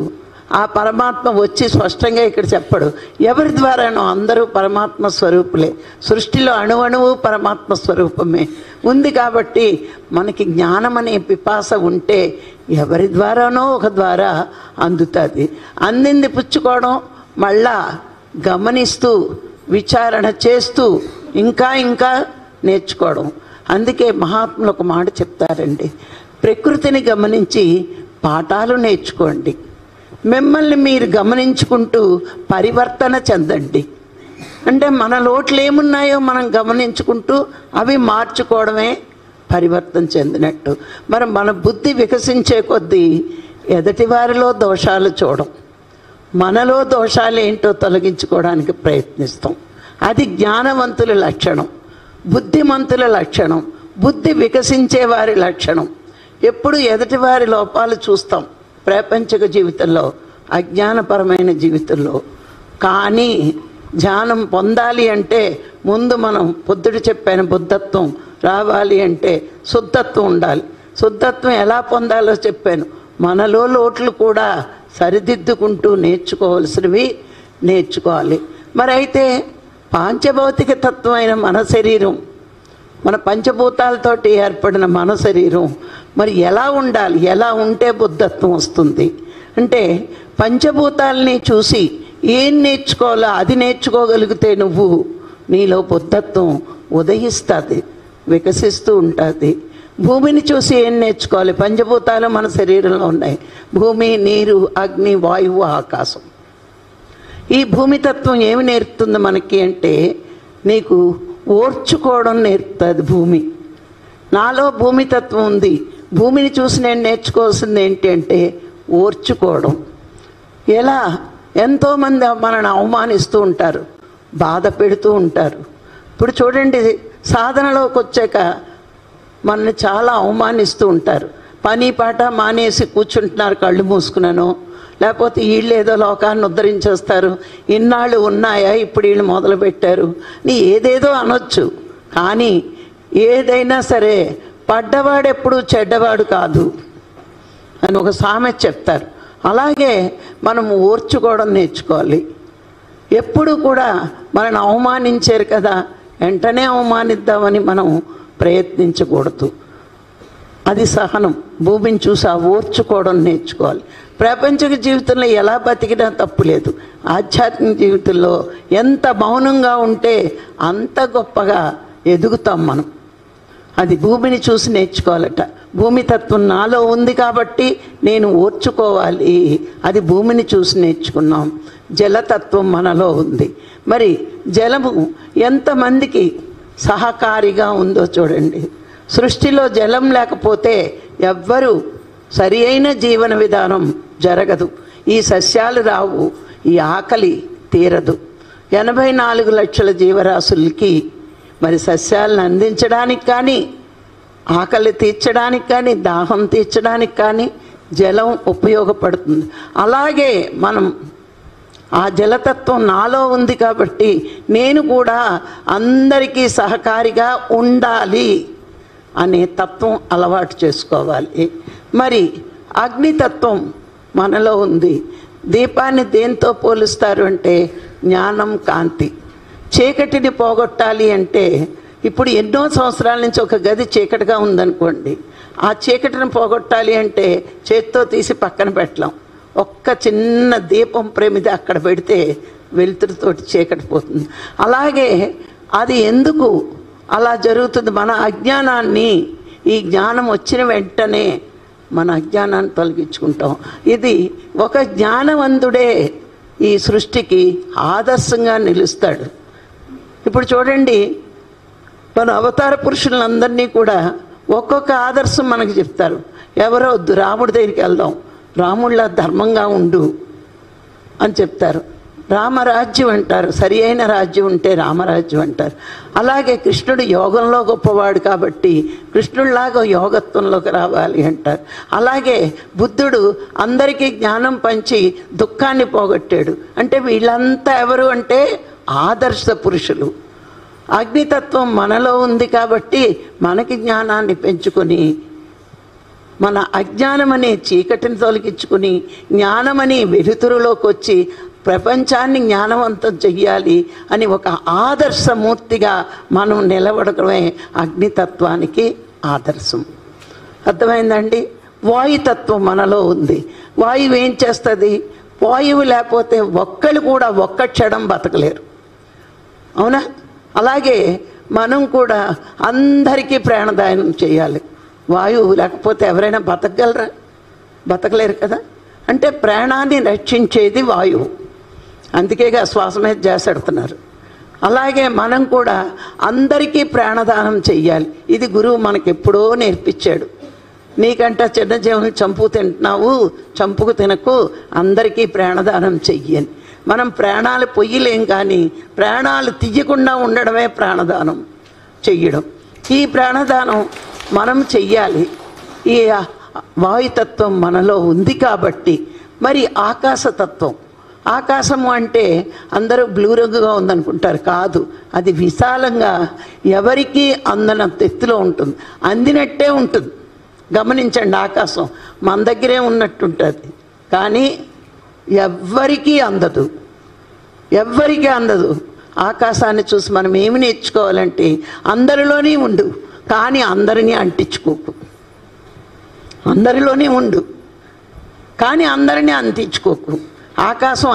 ఆ పరమాత్మ వచ్చి స్పష్టంగా ఇక్కడ చెప్పడు. ఎవరి ద్వారానో అందరూ పరమాత్మ స్వరూపులే. సృష్టిలో అణువణువు పరమాత్మ స్వరూపమే ఉంది. కాబట్టి మనకి జ్ఞానం అనే పిపాస ఉంటే ఎవరి ద్వారానో ఒక ద్వారా అందుతుంది. అందింది పుచ్చుకోవడం, మళ్ళా గమనిస్తూ విచారణ చేస్తూ ఇంకా ఇంకా నేర్చుకోవడం. అందుకే మహాత్ములు ఒక మాట చెప్తారండి, ప్రకృతిని గమనించి పాఠాలు నేర్చుకోండి. మిమ్మల్ని మీరు గమనించుకుంటూ పరివర్తన చెందండి. అంటే మన లోట్లు ఏమున్నాయో మనం గమనించుకుంటూ అవి మార్చుకోవడమే పరివర్తన చెందినట్టు. మరి మన బుద్ధి వికసించే కొద్దీ ఎదుటి వారిలో దోషాలు చూడం, మనలో దోషాలు ఏంటో తొలగించుకోవడానికి ప్రయత్నిస్తాం. అది జ్ఞానవంతుల లక్షణం, బుద్ధిమంతుల లక్షణం, బుద్ధి వికసించే వారి లక్షణం. ఎప్పుడు ఎదుటి వారి లోపాలు చూస్తాం ప్రాపంచిక జీవితంలో, అజ్ఞానపరమైన జీవితంలో. కానీ జ్ఞానం పొందాలి అంటే ముందు మనం పొద్దుడు చెప్పాను, బుద్ధత్వం రావాలి అంటే శుద్ధత్వం ఉండాలి. శుద్ధత్వం ఎలా పొందాలో చెప్పాను. మనలో లోట్లు కూడా సరిదిద్దుకుంటూ నేర్చుకోవాల్సినవి నేర్చుకోవాలి. మరి అయితే పాంచభౌతిక తత్వమైన మన శరీరం, మన పంచభూతాలతోటి ఏర్పడిన మన శరీరం మరి ఎలా ఉండాలి, ఎలా ఉంటే బుద్ధత్వం వస్తుంది అంటే పంచభూతాలని చూసి ఏం నేర్చుకోవాలో అది నేర్చుకోగలిగితే నువ్వు నీలో బుద్ధత్వం ఉదయిస్తుంది, వికసిస్తూ ఉంటుంది. భూమిని చూసి ఏం నేర్చుకోవాలి? పంచభూతాలు మన శరీరంలో ఉన్నాయి, భూమి, నీరు, అగ్ని, వాయువు, ఆకాశం. ఈ భూమితత్వం ఏమి నేర్పుతుంది మనకి అంటే నీకు ఓర్చుకోవడం నేర్పుతుంది భూమి. నాలో భూమితత్వం ఉంది, భూమిని చూసి నేను నేర్చుకోవాల్సింది ఏంటి అంటే ఓర్చుకోవడం. ఎలా? ఎంతోమంది మనల్ని అవమానిస్తూ ఉంటారు, బాధ పెడుతూ ఉంటారు. ఇప్పుడు చూడండి, సాధనలోకి వచ్చాక మనల్ని చాలా అవమానిస్తూ ఉంటారు. పని పాట మానేసి కూర్చుంటున్నారు కళ్ళు మూసుకున్నాను, లేకపోతే వీళ్ళు ఏదో లోకాన్ని ఉద్ధరించేస్తారు, ఇన్నాళ్ళు ఉన్నాయా ఇప్పుడు వీళ్ళు మొదలుపెట్టారు నీ ఏదేదో అనొచ్చు. కానీ ఏదైనా సరే పడ్డవాడెప్పుడు చెడ్డవాడు కాదు అని ఒక సామెత చెప్తారు. అలాగే మనం ఓర్చుకోవడం నేర్చుకోవాలి. ఎప్పుడు కూడా మనల్ని అవమానించారు కదా వెంటనే అవమానిద్దామని మనం ప్రయత్నించకూడదు. అది సహనం. భూమిని చూసి ఆ ఓర్చుకోవడం నేర్చుకోవాలి. ప్రపంచ జీవితంలో ఎలా బతికినా తప్పు లేదు. ఆధ్యాత్మిక జీవితంలో ఎంత మౌనంగా ఉంటే అంత గొప్పగా ఎదుగుతాం మనం. అది భూమిని చూసి నేర్చుకోవాలట. భూమి తత్వం నాలో ఉంది కాబట్టి నేను ఓర్చుకోవాలి. అది భూమిని చూసి నేర్చుకున్నాం. జలతత్వం మనలో ఉంది. మరి జలము ఎంతమందికి సహకారిగా ఉందో చూడండి. సృష్టిలో జలం లేకపోతే ఎవ్వరూ సరి అయిన జీవన విధానం జరగదు. ఈ సస్యాలు రావు, ఈ ఆకలి తీరదు. 84 లక్షల జీవరాశులకి మరి సస్యాలను అందించడానికి కానీ, ఆకలి తీర్చడానికి కానీ, దాహం తీర్చడానికి కానీ జలం ఉపయోగపడుతుంది. అలాగే మనం ఆ జలతత్వం నాలో ఉంది కాబట్టి నేను కూడా అందరికీ సహకారిగా ఉండాలి అనే తత్వం అలవాటు చేసుకోవాలి. మరి అగ్నితత్వం మనలో ఉంది. దీపాన్ని దేంతో పోలుస్తారు అంటే జ్ఞానం, కాంతి. చీకటిని పోగొట్టాలి అంటే ఇప్పుడు ఎన్నో సంవత్సరాల నుంచి ఒక గది చీకటిగా ఉందనుకోండి, ఆ చీకటిని పోగొట్టాలి అంటే చేత్తో తీసి పక్కన పెట్టలేం. ఒక్క చిన్న దీపం ప్రమిద అక్కడ పెడితే వెలుతురుతోటి చీకటి పోతుంది. అలాగే అది ఎందుకు అలా జరుగుతుంది? మన అజ్ఞానాన్ని, ఈ జ్ఞానం వచ్చిన వెంటనే మన అజ్ఞానాన్ని తొలగించుకుంటాం. ఇది ఒక జ్ఞానవంతుడే ఈ సృష్టికి ఆదర్శంగా నిలుస్తాడు. ఇప్పుడు చూడండి, మన అవతార పురుషులందరినీ కూడా ఒక్కొక్క ఆదర్శం మనకు చెప్తారు. ఎవరో వద్దు, రాముడి దగ్గరికి వెళ్దాం, రాముడిలా ధర్మంగా ఉండు అని చెప్తారు. రామరాజ్యం అంటారు. సరి అయిన రాజ్యం ఉంటే రామరాజ్యం అంటారు. అలాగే కృష్ణుడు యోగంలో గొప్పవాడు కాబట్టి కృష్ణుడిలాగా యోగత్వంలోకి రావాలి అంటారు. అలాగే బుద్ధుడు అందరికీ జ్ఞానం పంచి దుఃఖాన్ని పోగొట్టాడు. అంటే వీళ్ళంతా ఎవరు అంటే ఆదర్శ పురుషులు. అగ్నితత్వం మనలో ఉంది కాబట్టి మనకి జ్ఞానాన్ని పెంచుకొని, మన అజ్ఞానమనే చీకటిని తొలగించుకుని జ్ఞానమని వెలుతురులోకి వచ్చి ప్రపంచాన్ని జ్ఞానవంతం చెయ్యాలి అని ఒక ఆదర్శమూర్తిగా మనం నిలబడటమే అగ్నితత్వానికి ఆదర్శం. అర్థమైందండి? వాయుతత్వం మనలో ఉంది. వాయువు ఏం చేస్తుంది? వాయువు లేకపోతే ఒక్కళ్ళు కూడా ఒక్క క్షణం బతకలేరు. అవునా? అలాగే మనం కూడా అందరికీ ప్రాణదానం చేయాలి. వాయువు లేకపోతే ఎవరైనా బతకగలరా? బతకలేరు కదా. అంటే ప్రాణాన్ని రక్షించేది వాయువు. అందుకేగా శ్వాస మీద చేసేడుతున్నారు. అలాగే మనం కూడా అందరికీ ప్రాణదానం చెయ్యాలి. ఇది గురువు మనకు ఎప్పుడో నేర్పించాడు. నీకంట చిన్న జీవులు చంపు తింటున్నావు, చంపుకు తినకు, అందరికీ ప్రాణదానం చెయ్యని. మనం ప్రాణాలు పొయ్యలేం, కానీ ప్రాణాలు తీయకుండా ఉండడమే ప్రాణదానం చెయ్యడం. ఈ ప్రాణదానం మనం చెయ్యాలి. ఈ వాయుతత్వం మనలో ఉంది కాబట్టి. మరి ఆకాశతత్వం, ఆకాశము అంటే అందరూ బ్లూ రంగుగా ఉందనుకుంటారు. కాదు, అది విశాలంగా ఎవరికీ అందనంత ఎత్తులో ఉంటుంది. అందినట్టే ఉంటుంది. గమనించండి, ఆకాశం మన దగ్గరే ఉన్నట్టుంటుంది, కానీ ఎవ్వరికీ అందదు. ఎవ్వరికీ అందదు. ఆకాశాన్ని చూసి మనం ఏమి నేర్చుకోవాలంటే అందరిలోనే ఉండు, కానీ అందరినీ అంటించుకోకు. అందరిలోనే ఉండు, కానీ అందరినీ అంటించుకోకు. ఆకాశం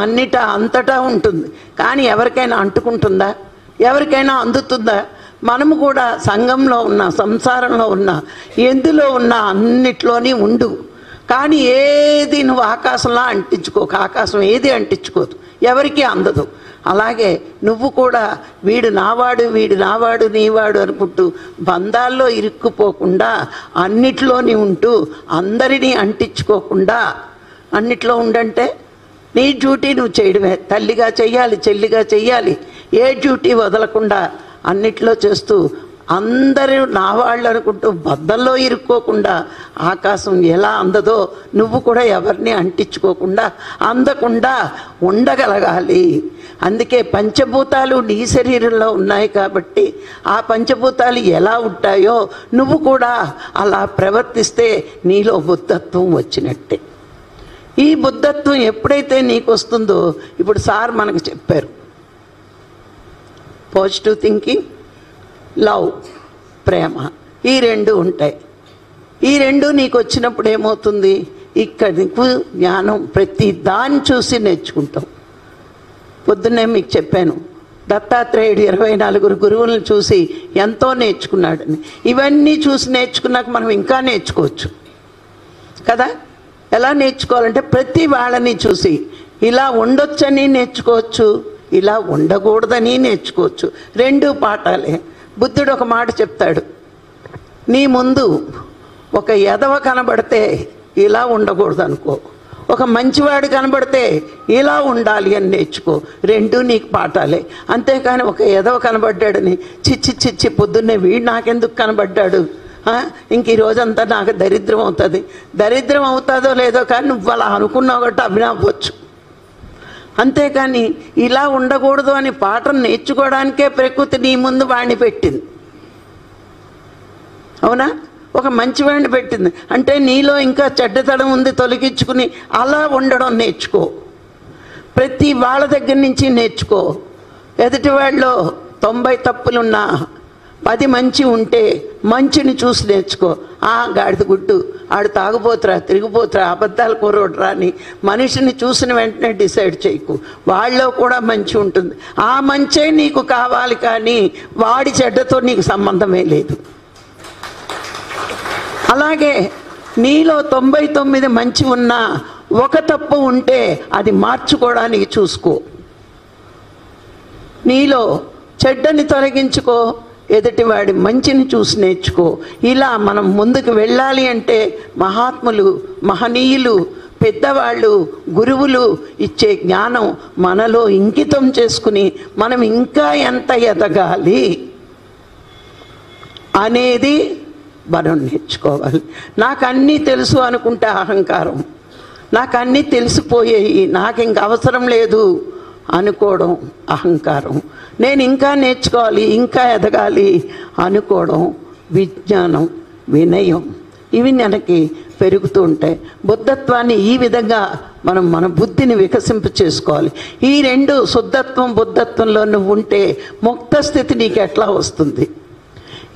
అంతటా ఉంటుంది, కానీ ఎవరికైనా అంటుకుంటుందా? ఎవరికైనా అందుతుందా? మనము కూడా సంఘంలో ఉన్న, సంసారంలో ఉన్న, ఎందులో ఉన్న అన్నిట్లోనే ఉండు, కానీ ఏది నువ్వు ఆకాశంలా అంటించుకోకు. ఆకాశం ఏది అంటించుకోదు, ఎవరికీ అందదు. అలాగే నువ్వు కూడా వీడు నావాడు, వీడు నావాడు, నీవాడు అనుకుంటూ బంధాల్లో ఇరుక్కుపోకుండా అన్నిట్లోని ఉంటూ అందరినీ అంటించుకోకుండా అన్నిట్లో ఉండంటే నీ డ్యూటీ నువ్వు చేయడమే. తల్లిగా చెయ్యాలి, చెల్లిగా చెయ్యాలి, ఏ డ్యూటీ వదలకుండా అన్నిట్లో చేస్తూ అందరూ నా వాళ్ళు అనుకుంటూ బద్దల్లో ఇరుక్కోకుండా ఆకాశం ఎలా అందదో నువ్వు కూడా ఎవరిని అంటించుకోకుండా అందకుండా ఉండగలగాలి. అందుకే పంచభూతాలు నీ శరీరంలో ఉన్నాయి కాబట్టి ఆ పంచభూతాలు ఎలా ఉంటాయో నువ్వు కూడా అలా ప్రవర్తిస్తే నీలో బుద్ధత్వం వచ్చినట్టే. ఈ బుద్ధత్వం ఎప్పుడైతే నీకు వస్తుందో, ఇప్పుడు సార్ మనకు చెప్పారు, పాజిటివ్ థింకింగ్, లవ్, ప్రేమ, ఈ రెండు ఉంటాయి. ఈ రెండు నీకు వచ్చినప్పుడు ఏమవుతుంది, ఇక్కడ నీకు జ్ఞానం ప్రతి దాన్ని చూసి నేర్చుకుంటాం. పొద్దున్నే మీకు చెప్పాను, దత్తాత్రేయుడు 24 గురువులను చూసి ఎంతో నేర్చుకున్నాడని. ఇవన్నీ చూసి నేర్చుకున్నాక మనం ఇంకా నేర్చుకోవచ్చు కదా. ఎలా నేర్చుకోవాలంటే ప్రతి వాళ్ళని చూసి ఇలా ఉండొచ్చని నేర్చుకోవచ్చు, ఇలా ఉండకూడదని నేర్చుకోవచ్చు. రెండు పాఠాలే. బుద్ధుడు ఒక మాట చెప్తాడు, నీ ముందు ఒక ఎదవ కనబడితే ఇలా ఉండకూడదు అనుకో, ఒక మంచివాడు కనబడితే ఇలా ఉండాలి అని నేర్చుకో. రెండు నీకు పాఠాలే. అంతేకాని ఒక ఎదవ కనబడ్డాడని చిచ్చి చిచ్చి పొద్దున్నే వీడు నాకెందుకు కనబడ్డాడు, ఇంక ఈ రోజంతా నాకు దరిద్రం అవుతుంది. దరిద్రం అవుతుందో లేదో కానీ నువ్వు అలా అనుకున్నావు కాబట్టి అభినవ్వచ్చు. అంతేకాని ఇలా ఉండకూడదు అని పాఠం నేర్చుకోవడానికే ప్రకృతి నీ ముందు వాడిని పెట్టింది. అవునా? ఒక మంచివాడిని పెట్టింది అంటే నీలో ఇంకా చెడ్డతనం ఉంది, తొలగించుకుని అలా ఉండడం నేర్చుకో. ప్రతి వాళ్ళ దగ్గర నుంచి నేర్చుకో. ఎదుటి వాళ్ళలో 90 తప్పులున్నా 10 మంచి ఉంటే మంచిని చూసి నేర్చుకో. గాడిద గుడ్డు, ఆడు తాగుపోతురా, తిరిగిపోతురా, అబద్ధాలు కూరరా అని మనిషిని చూసిన వెంటనే డిసైడ్ చేయకు. వాళ్ళలో కూడా మంచి ఉంటుంది. ఆ మంచే నీకు కావాలి, కానీ వాడి చెడ్డతో నీకు సంబంధమే లేదు. అలాగే నీలో 99 మంచి ఉన్నా ఒక తప్పు ఉంటే అది మార్చుకోవడానికి చూసుకో. నీలో చెడ్డని తొలగించుకో, ఎదుటివాడి మంచిని చూసి నేర్చుకో. ఇలా మనం ముందుకు వెళ్ళాలి అంటే మహాత్ములు, మహనీయులు, పెద్దవాళ్ళు, గురువులు ఇచ్చే జ్ఞానం మనలో ఇంకితం చేసుకుని మనం ఇంకా ఎంత ఎదగాలి అనేది మనం నేర్చుకోవాలి. నాకు అన్నీ తెలుసు అనుకుంటే అహంకారం, నాకు అన్నీ తెలిసిపోయాయి, నాకు ఇంక అవసరం లేదు అనుకోవడం అహంకారం. నేను ఇంకా నేర్చుకోవాలి, ఇంకా ఎదగాలి అనుకోవడం విజ్ఞానం, వినయం. ఇవి మనకి పెరుగుతూ ఉంటాయి. బుద్ధత్వాన్ని ఈ విధంగా మనం మన బుద్ధిని వికసింప చేసుకోవాలి. ఈ రెండు శుద్ధత్వం, బుద్ధత్వంలో నువ్వు ఉంటే ముక్త స్థితి నీకు ఎట్లా వస్తుంది?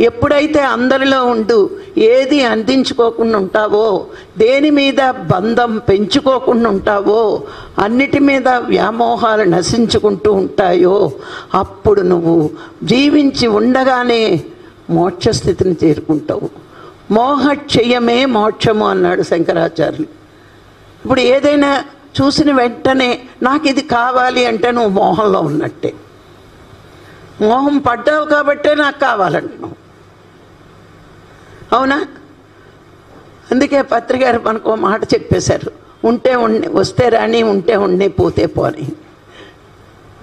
ఎప్పుడైతే అందరిలో ఉంటూ ఏది అందించుకోకుండా ఉంటావో, దేని మీద బంధం పెంచుకోకుండా ఉంటావో, అన్నిటి మీద వ్యామోహాలు నశించుకుంటూ ఉంటాయో, అప్పుడు నువ్వు జీవించి ఉండగానే మోక్షస్థితిని చేరుకుంటావు. మోహక్షయమే మోక్షము అన్నాడు శంకరాచార్యులు. ఇప్పుడు ఏదైనా చూసిన వెంటనే నాకు ఇది కావాలి అంటే నువ్వు మోహంలో ఉన్నట్టే. మోహం పడ్డావు కాబట్టే నాకు కావాలంటున్నావు. అవునా? అందుకే పత్రికారు మనకు మాట చెప్పేశారు, ఉంటే ఉండి వస్తే రాని, ఉంటే ఉండి పోతే పోని.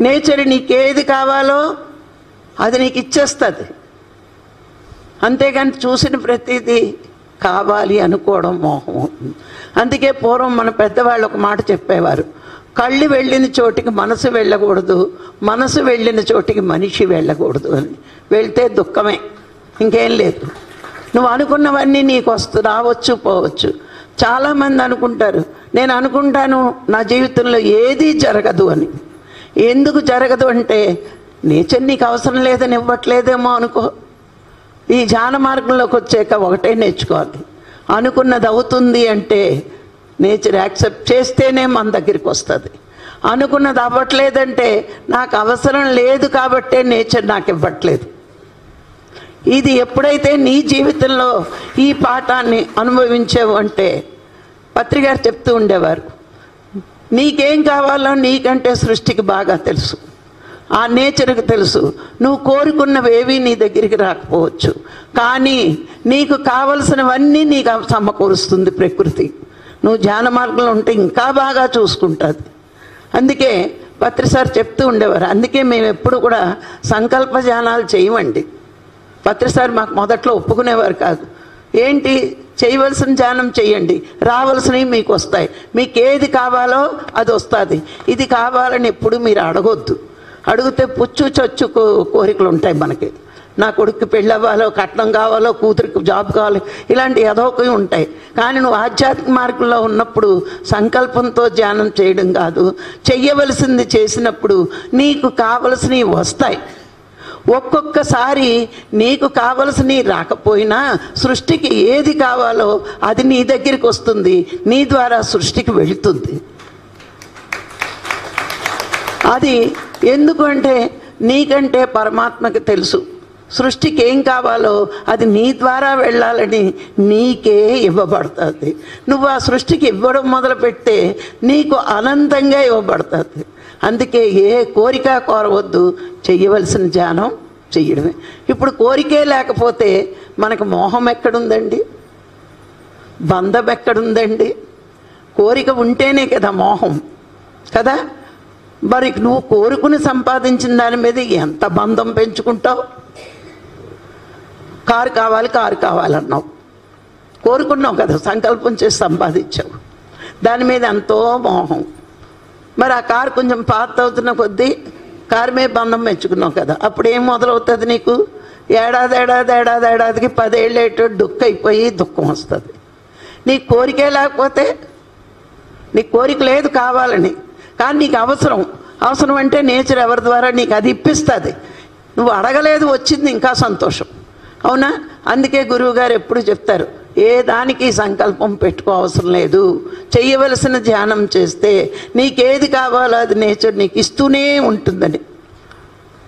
నేచర్ నీకేది కావాలో అది నీకు ఇచ్చేస్తుంది. అంతేగాని చూసిన ప్రతిదీ కావాలి అనుకోవడం మోహం అవుతుంది. అందుకే పూర్వం మన పెద్దవాళ్ళు ఒక మాట చెప్పేవారు, కళ్ళు వెళ్ళిన చోటికి మనసు వెళ్ళకూడదు, మనసు వెళ్ళిన చోటికి మనిషి వెళ్ళకూడదు అని. వెళ్తే దుఃఖమే, ఇంకేం లేదు. నువ్వు అనుకున్నవన్నీ నీకు రావచ్చు, పోవచ్చు. చాలామంది అనుకుంటారు, నేను అనుకుంటాను నా జీవితంలో ఏదీ జరగదు అని. ఎందుకు జరగదు అంటే నేచర్ నీకు అవసరం లేదని ఇవ్వట్లేదేమో అనుకో. ఈ ధ్యాన మార్గంలోకి వచ్చాక ఒకటే నేర్చుకోవాలి, అనుకున్నది అవుతుంది అంటే నేచర్ యాక్సెప్ట్ చేస్తేనే మన దగ్గరికి వస్తుంది. అనుకున్నది అవ్వట్లేదంటే నాకు అవసరం లేదు కాబట్టే నేచర్ నాకు ఇవ్వట్లేదు. ఇది ఎప్పుడైతే నీ జీవితంలో ఈ పాఠాన్ని అనుభవించావు అంటే, పత్రికారు చెప్తూ ఉండేవారు, నీకేం కావాలో నీకంటే సృష్టికి బాగా తెలుసు, ఆ నేచర్కి తెలుసు. నువ్వు కోరుకున్నవేవి నీ దగ్గరికి రాకపోవచ్చు, కానీ నీకు కావలసినవన్నీ నీకు సమకూరుస్తుంది ప్రకృతి. నువ్వు ధ్యాన మార్గంలో ఉంటే ఇంకా బాగా చూసుకుంటుంది. అందుకే పత్రిసారి చెప్తూ ఉండేవారు, అందుకే మేము ఎప్పుడు కూడా సంకల్ప ధ్యానాలు చేయమండి. పత్రిసారి మాకు మొదట్లో ఒప్పుకునేవారు కాదు. ఏంటి చేయవలసిన ధ్యానం చేయండి, రావాల్సినవి మీకు వస్తాయి, మీకు ఏది కావాలో అది వస్తుంది, ఇది కావాలని ఎప్పుడు మీరు అడగొద్దు. అడిగితే పుచ్చు చచ్చు కోరికలు ఉంటాయి మనకి. నా కొడుకు పెళ్ళి అవ్వాలో, కట్నం కావాలో, కూతురికి జాబ్ కావాలి, ఇలాంటి ఏదోకి ఉంటాయి. కానీ నువ్వు ఆధ్యాత్మిక మార్గంలో ఉన్నప్పుడు సంకల్పంతో ధ్యానం చేయడం కాదు, చెయ్యవలసింది చేసినప్పుడు నీకు కావలసినవి వస్తాయి. ఒక్కొక్కసారి నీకు కావలసినవి రాకపోయినా సృష్టికి ఏది కావాలో అది నీ దగ్గరికి వస్తుంది, నీ ద్వారా సృష్టికి వెళుతుంది. అది ఎందుకంటే నీకంటే పరమాత్మకి తెలుసు సృష్టికి ఏం కావాలో అది నీ ద్వారా వెళ్ళాలని నీకే ఇవ్వబడుతుంది. నువ్వు ఆ సృష్టికి ఇవ్వడం మొదలుపెడితే నీకు అనంతంగా ఇవ్వబడుతుంది. అందుకే ఏ కోరిక కోరవద్దు, చెయ్యవలసిన ధ్యానం చెయ్యడమే. ఇప్పుడు కోరికే లేకపోతే మనకు మోహం ఎక్కడుందండి, బంధం ఎక్కడుందండి? కోరిక ఉంటేనే కదా మోహం కదా. మరి నువ్వు కోరుకుని సంపాదించిన దాని మీద ఎంత బంధం పెంచుకుంటావు? కారు కావాలి, కారు కావాలన్నావు, కోరుకున్నావు కదా, సంకల్పం చేసి సంపాదించావు, దాని మీద ఎంతో మోహం. మరి ఆ కారు కొంచెం పాత అవుతున్న కొద్దీ కారు మీద బంధం పెంచుకున్నావు కదా, అప్పుడు ఏం మొదలవుతుంది నీకు? ఏడాదికి 10 ఏళ్ళేటో దుఃఖం అయిపోయి దుఃఖం వస్తుంది. నీ కోరికే లేకపోతే, నీ కోరిక లేదు కావాలని, కానీ నీకు అవసరం అంటే నేచర్ ఎవరి ద్వారా నీకు అది ఇప్పిస్తుంది. నువ్వు అడగలేదు, వచ్చింది, ఇంకా సంతోషం. అవునా? అందుకే గురువుగారు ఎప్పుడు చెప్తారు, ఏ దానికి సంకల్పం పెట్టుకో అవసరం లేదు, చెయ్యవలసిన ధ్యానం చేస్తే నీకేది కావాలో అది నేచర్ నీకు ఇస్తూనే ఉంటుందని.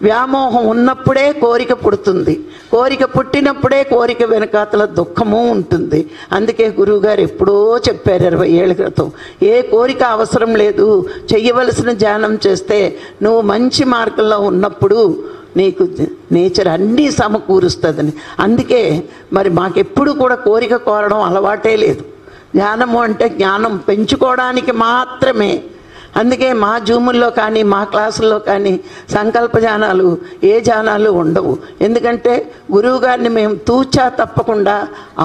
వ్యామోహం ఉన్నప్పుడే కోరిక పుడుతుంది, కోరిక పుట్టినప్పుడే కోరిక వెనకాతల దుఃఖము ఉంటుంది. అందుకే గురువుగారు ఎప్పుడో చెప్పారు 20 ఏళ్ళ క్రితం, ఏ కోరిక అవసరం లేదు, చెయ్యవలసిన ధ్యానం చేస్తే నువ్వు మంచి మార్గంలో ఉన్నప్పుడు నీకు నేచర్ అన్నీ సమకూరుస్తుందని. అందుకే మరి మాకెప్పుడు కూడా కోరిక కోరడం అలవాటే లేదు. జ్ఞానము అంటే జ్ఞానం పెంచుకోవడానికి మాత్రమే. అందుకే మా జూముల్లో కానీ మా క్లాసుల్లో కానీ సంకల్ప ధ్యానాలు ఏ ధ్యానాలు ఉండవు. ఎందుకంటే గురువుగారిని మేము తూచా తప్పకుండా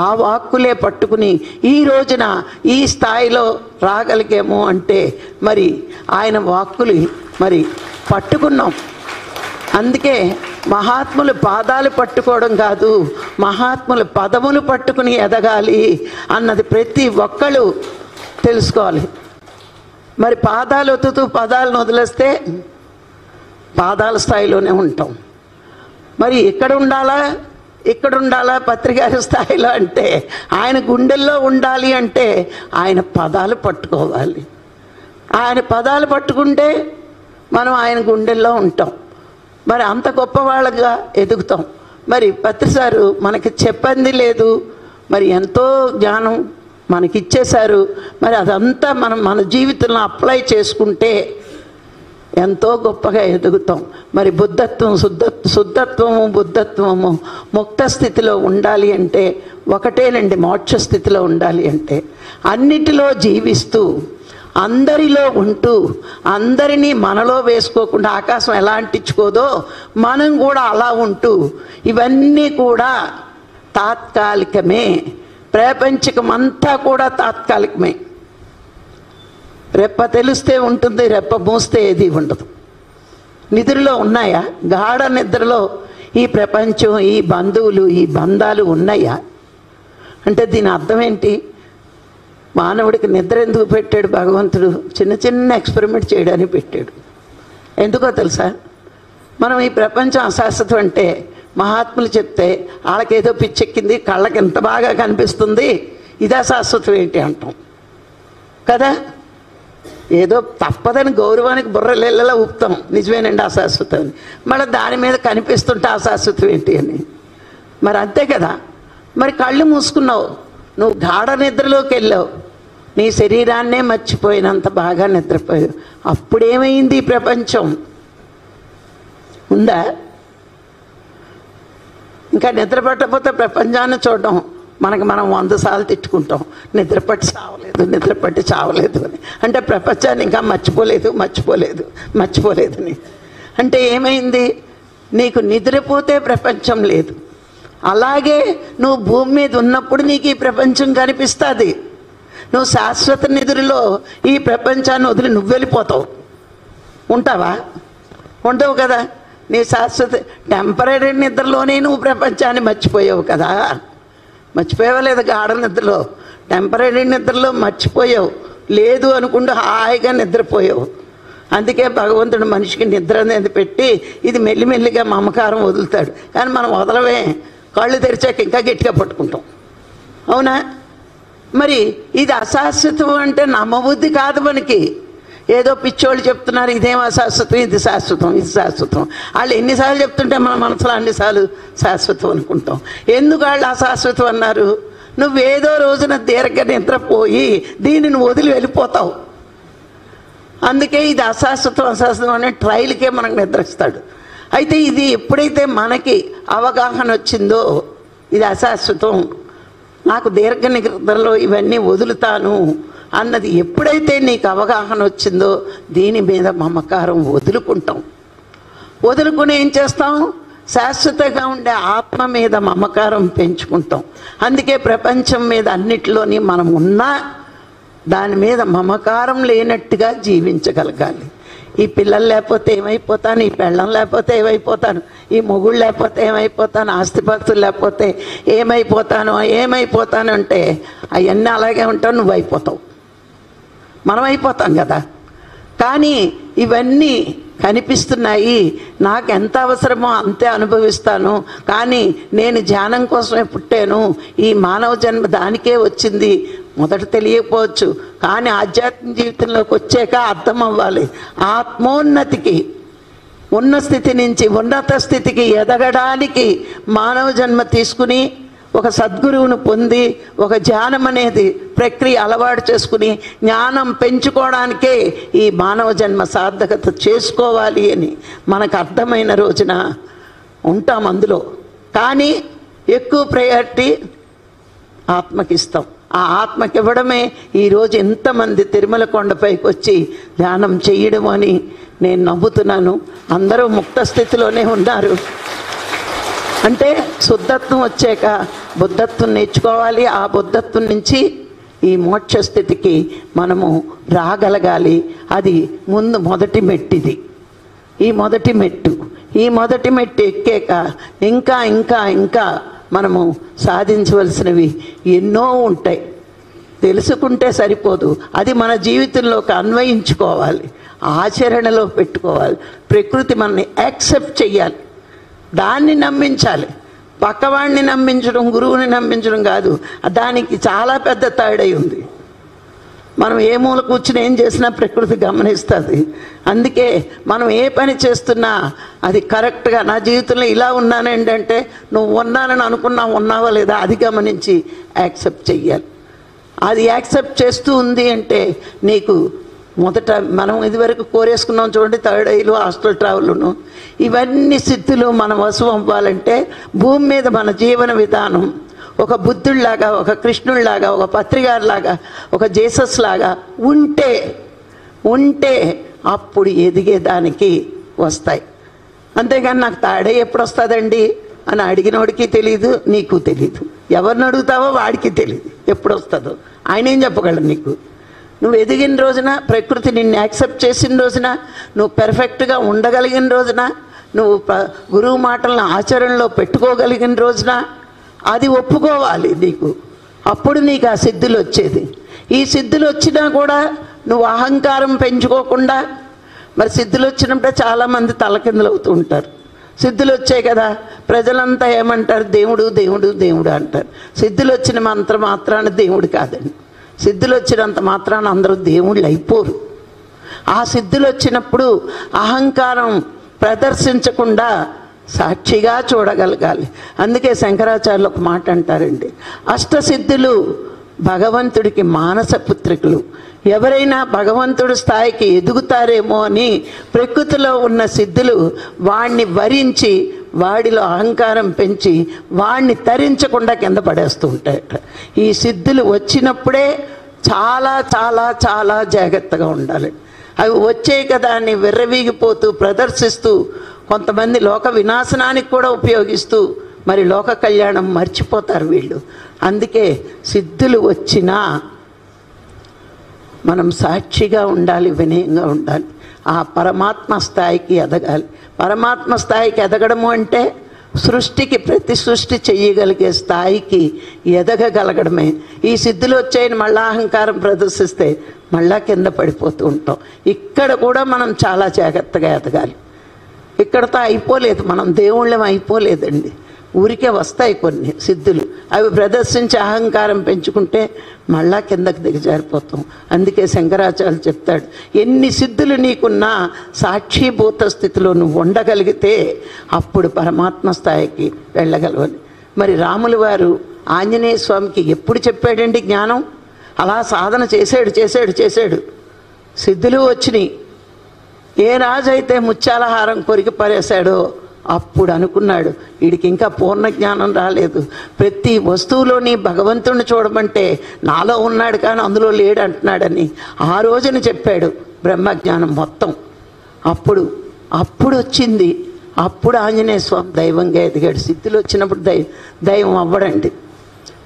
ఆ వాక్కులే పట్టుకుని ఈ రోజున ఈ స్థాయిలో రాగలిగాము అంటే మరి ఆయన వాక్కులు మరి పట్టుకున్నాం. అందుకే మహాత్ములు పాదాలు పట్టుకోవడం కాదు, మహాత్ములు పదములు పట్టుకుని ఎదగాలి అన్నది ప్రతి ఒక్కళ్ళు తెలుసుకోవాలి. మరి పాదాలు ఒత్తుతూ పదాలను వదిలేస్తే పాదాల స్థాయిలోనే ఉంటాం. మరి ఇక్కడ ఉండాలా పత్రికారి స్థాయిలో అంటే ఆయన గుండెల్లో ఉండాలి అంటే ఆయన పదాలు పట్టుకోవాలి. ఆయన పదాలు పట్టుకుంటే మనం ఆయన గుండెల్లో ఉంటాం. మరి అంత గొప్పవాళ్ళగా ఎదుగుతాం. మరి పత్రిసారు మనకి చెప్పంది లేదు, మరి ఎంతో జ్ఞానం మనకిచ్చేశారు. మరి అదంతా మనం మన జీవితంలో అప్లై చేసుకుంటే ఎంతో గొప్పగా ఎదుగుతాం. మరి శుద్ధత్వము బుద్ధత్వము ముక్త స్థితిలో ఉండాలి అంటే ఒకటేనండి, మోక్ష స్థితిలో ఉండాలి అంటే అన్నిటిలో జీవిస్తూ అందరిలో ఉంటూ అందరినీ మనలో వేసుకోకుండా ఆకాశం ఎలా అంటించుకోదో మనం కూడా అలా ఉంటూ ఇవన్నీ కూడా తాత్కాలికమే. ప్రపంచకమంతా కూడా తాత్కాలికమే. రెప్ప తెలిస్తే ఉంటుంది, రెప్ప మూస్తే ఏది ఉండదు. నిద్రలో ఉన్నాయా? గాఢ నిద్రలో ఈ ప్రపంచం, ఈ బంధువులు, ఈ బంధాలు ఉన్నాయా అంటే దీని అర్థం ఏంటి? మానవుడికి నిద్ర ఎందుకు పెట్టాడు భగవంతుడు? చిన్న ఎక్స్పెరిమెంట్ చేయడానికి పెట్టాడు. ఎందుకో తెలుసా? మనం ఈ ప్రపంచం అశాశ్వతం అంటే మహాత్ములు చెప్తే వాళ్ళకేదో పిచ్చెక్కింది, కళ్ళకి ఎంత బాగా కనిపిస్తుంది, ఇదా శాశ్వతం ఏంటి అంటాం కదా. ఏదో తప్పదని గౌరవానికి బుర్రలేళ్ళలా ఊపుతాం, నిజమేనండి అశాశ్వతం అని. మళ్ళీ దాని మీద కనిపిస్తుంటే అశాశ్వతం ఏంటి అని. మరి అంతే కదా. మరి కళ్ళు మూసుకున్నావు, నువ్వు గాఢ నిద్రలోకి వెళ్ళావు, నీ శరీరాన్నే మర్చిపోయినంత బాగా నిద్రపోయావు. అప్పుడేమైంది? ఈ ప్రపంచం ఉందా? ఇంకా నిద్ర పట్టకపోతే ప్రపంచాన్ని చూడడం మనకి మనం 100 సార్లు తిట్టుకుంటాం, నిద్రపట్టి చావలేదు అని. అంటే ప్రపంచాన్ని ఇంకా మర్చిపోలేదని. అంటే ఏమైంది? నీకు నిద్రపోతే ప్రపంచం లేదు, అలాగే నువ్వు భూమి మీద ఉన్నప్పుడు నీకు ఈ ప్రపంచం కనిపిస్తుంది. నువ్వు శాశ్వత నిధులలో ఈ ప్రపంచాన్ని వదిలి నువ్వు వెళ్ళిపోతావు. ఉంటావా? ఉండవు కదా. నీ శాశ్వత టెంపరీ నిద్రలోనే నువ్వు ప్రపంచాన్ని మర్చిపోయావు కదా. మర్చిపోయావా లేదా? గాఢ నిద్రలో, టెంపరీ నిద్రలో మర్చిపోయావు. లేదు అనుకుంటూ హాయిగా నిద్రపోయావు. అందుకే భగవంతుడు మనిషికి నిద్ర అనేది పెట్టి ఇది మెల్లిమెల్లిగా మమకారం వదులుతాడు. కానీ మనం వదలవే, కళ్ళు తెరిచాక ఇంకా గట్టిగా పట్టుకుంటాం. అవునా? మరి ఇది అశాశ్వతం అంటే నమ్మబుద్ధి కాదు మనకి. ఏదో పిచ్చోళ్ళు చెప్తున్నారు ఇదేం అశాశ్వతం, ఇది శాశ్వతం, ఇది శాశ్వతం. వాళ్ళు ఎన్నిసార్లు చెప్తుంటే మన మనసులో అన్నిసార్లు శాశ్వతం అనుకుంటాం. ఎందుకు వాళ్ళు అశాశ్వతం అన్నారు? నువ్వేదో రోజున దీర్ఘ నిద్రపోయి దీనిని వదిలి వెళ్ళిపోతావు. అందుకే ఇది అశాశ్వతం అనే ట్రైల్కే మనకు నిద్రిస్తాడు. అయితే ఇది ఎప్పుడైతే మనకి అవగాహన వచ్చిందో ఇది అశాశ్వతం, నాకు దీర్ఘ నిద్రలో ఇవన్నీ వదులుతాను అన్నది ఎప్పుడైతే నీకు అవగాహన వచ్చిందో దీని మీద మమకారం వదులుకుంటాం. వదులుకుని ఏం చేస్తాం? శాశ్వతంగా ఉండే ఆత్మ మీద మమకారం పెంచుకుంటాం. అందుకే ప్రపంచం మీద అన్నిటిలోని మనం ఉన్నా దాని మీద మమకారం లేనట్టుగా జీవించగలగాలి. ఈ పిల్లలు లేకపోతే ఏమైపోతాను, ఈ పెళ్ళం లేకపోతే ఏమైపోతాను, ఈ మొగుళ్ళు లేకపోతే ఏమైపోతాను, ఆస్తిపాస్తులు లేకపోతే ఏమైపోతాను అంటే అవన్నీ అలాగే ఉంటావు, నువ్వు అయిపోతావు, మనం అయిపోతాం కదా. కానీ ఇవన్నీ కనిపిస్తున్నాయి, నాకు ఎంత అవసరమో అంతే అనుభవిస్తాను. కానీ నేను ధ్యానం కోసమే పుట్టాను, ఈ మానవ జన్మ దానికే వచ్చింది. మొదట తెలియకపోవచ్చు, కానీ ఆధ్యాత్మిక జీవితంలోకి వచ్చాక అర్థం అవ్వాలి. ఆత్మోన్నతికి, ఉన్న స్థితి నుంచి ఉన్నత స్థితికి ఎదగడానికి మానవ జన్మ తీసుకుని ఒక సద్గురువును పొంది ఒక ధ్యానం అనేది ప్రక్రియ అలవాటు చేసుకుని జ్ఞానం పెంచుకోవడానికే ఈ మానవ జన్మ సార్థకత చేసుకోవాలి అని మనకు అర్థమైన రోజున ఉంటాం అందులో. కానీ ఎక్కువ ప్రయారిటీ ఆత్మకి ఇస్తాం. ఆ ఆత్మకి ఇవ్వడమే ఈరోజు ఎంతమంది తిరుమల కొండపైకి వచ్చి ధ్యానం చేయడం అని నేను నమ్ముతున్నాను. అందరూ ముక్త స్థితిలోనే ఉన్నారు. అంటే శుద్ధత్వం వచ్చాక బుద్ధత్వం నేర్చుకోవాలి. ఆ బుద్ధత్వం నుంచి ఈ మోక్ష స్థితికి మనము రాగలగాలి. అది మొదటి మెట్టిది. ఈ మొదటి మెట్టు ఎక్కాక ఇంకా ఇంకా ఇంకా మనము సాధించవలసినవి ఎన్నో ఉంటాయి. తెలుసుకుంటే సరిపోదు, అది మన జీవితంలోకి అన్వయించుకోవాలి, ఆచరణలో పెట్టుకోవాలి. ప్రకృతి మనల్ని యాక్సెప్ట్ చెయ్యాలి, దాన్ని నమ్మించాలి. పక్కవాడిని నమ్మించడం, గురువుని నమ్మించడం కాదు. దానికి చాలా పెద్ద తేడా ఉంది. మనం ఏ మూల కూర్చుని ఏం చేసినా ప్రకృతి గమనిస్తుంది. అందుకే మనం ఏ పని చేస్తున్నా అది కరెక్ట్గా, నా జీవితంలో ఇలా ఉన్నాను ఏంటంటే నువ్వు ఉన్నానని ఉన్నావా లేదా అది గమనించి యాక్సెప్ట్ చెయ్యాలి. అది యాక్సెప్ట్ చేస్తూ ఉంది అంటే నీకు మొదట మనం ఇదివరకు కోరేసుకున్నాం చూడండి, థర్డ్ ఐలు, హాస్టల్ ట్రావెల్ను, ఇవన్నీ సిద్ధులు మన వశం అవ్వాలంటే భూమి మీద మన జీవన విధానం ఒక బుద్ధుడిలాగా, ఒక కృష్ణుడిలాగా, ఒక పత్రికారులాగా, ఒక జీసస్ లాగా ఉంటే అప్పుడు ఎదిగేదానికి వస్తాయి. అంతేగాని నాకు తాడే ఎప్పుడు వస్తుందండి అని అడిగినోడికి తెలియదు, నీకు తెలియదు. ఎవరిని అడుగుతావో వాడికి తెలియదు ఎప్పుడు వస్తుందో. ఆయన ఏం చెప్పగలడు నీకు? నువ్వు ఎదిగిన రోజున, ప్రకృతి నిన్ను యాక్సెప్ట్ చేసిన రోజున, నువ్వు పెర్ఫెక్ట్గా ఉండగలిగిన రోజున, నువ్వు గురువు మాటలను ఆచరణలో పెట్టుకోగలిగిన రోజున అది ఒప్పుకోవాలి నీకు. అప్పుడు నీకు ఆ సిద్ధులు వచ్చేది. ఈ సిద్ధులు వచ్చినా కూడా నువ్వు అహంకారం పెంచుకోకుండా, మరి సిద్ధులు వచ్చినప్పుడే చాలామంది తలకిందులు అవుతూ ఉంటారు. సిద్ధులు వచ్చాయి కదా, ప్రజలంతా ఏమంటారు? దేవుడు దేవుడు దేవుడు అంటారు. సిద్ధులు వచ్చిన మాత్రాన దేవుడు కాదండి. సిద్ధులు వచ్చినంత మాత్రాన అందరూ దేవుళ్ళు అయిపోరు. ఆ సిద్ధులు వచ్చినప్పుడు అహంకారం ప్రదర్శించకుండా సాక్షిగా చూడగలగాలి. అందుకే శంకరాచార్యులు ఒక మాట అంటారండి, అష్టసిద్ధులు భగవంతుడికి మానస పుత్రికలు. ఎవరైనా భగవంతుడి స్థాయికి ఎదుగుతారేమో అని ప్రకృతిలో ఉన్న సిద్ధులు వాణ్ణి వరించి వాడిలో అహంకారం పెంచి వాణ్ణి తరించకుండా కింద పడేస్తూ ఉంటాయట. ఈ సిద్ధులు వచ్చినప్పుడే చాలా చాలా చాలా జాగ్రత్తగా ఉండాలి. అవి వచ్చే కదా అని విర్రవీగిపోతూ ప్రదర్శిస్తూ కొంతమంది లోక వినాశనానికి కూడా ఉపయోగిస్తూ మరి లోక కళ్యాణం మర్చిపోతారు వీళ్ళు. అందుకే సిద్ధులు వచ్చినా మనం సాక్షిగా ఉండాలి, వినయంగా ఉండాలి, ఆ పరమాత్మ స్థాయికి ఎదగాలి. పరమాత్మ స్థాయికి ఎదగడము అంటే సృష్టికి ప్రతి సృష్టి చెయ్యగలిగే స్థాయికి ఎదగగలగడమే. ఈ సిద్ధులు వచ్చాయని మళ్ళా అహంకారం ప్రదర్శిస్తే మళ్ళా కింద పడిపోతూ ఉంటాం. ఇక్కడ కూడా మనం చాలా జాగ్రత్తగా ఎదగాలి. ఇక్కడతో అయిపోలేదు, మనం దేవుళ్ళం అయిపోలేదండి. ఊరికే వస్తాయి కొన్ని సిద్ధులు, అవి ప్రదర్శించి అహంకారం పెంచుకుంటే మళ్ళా కిందకి దిగజారిపోతాం. అందుకే శంకరాచార్యులు చెప్తాడు, ఎన్ని సిద్ధులు నీకున్నా సాక్షిభూత స్థితిలో నువ్వు ఉండగలిగితే అప్పుడు పరమాత్మ స్థాయికి వెళ్ళగలవని. మరి రాముల వారు ఆంజనేయ స్వామికి ఎప్పుడు చెప్పాడండి జ్ఞానం? అలా సాధన చేశాడు చేశాడు చేశాడు, సిద్ధులు వచ్చినాయి. ఏ రాజు అయితే ముత్యాలహారం కొరికి పరేశాడో అప్పుడు అనుకున్నాడు, వీడికి ఇంకా పూర్ణ జ్ఞానం రాలేదు. ప్రతి వస్తువులోని భగవంతుడిని చూడమంటే నాలో ఉన్నాడు కానీ అందులో లేడు అంటున్నాడని ఆ రోజున చెప్పాడు బ్రహ్మజ్ఞానం మొత్తం. అప్పుడు వచ్చింది. అప్పుడు ఆంజనేయ స్వామి దైవంగా ఎదిగాడు. సిద్ధులు వచ్చినప్పుడు దైవం అవ్వడండి.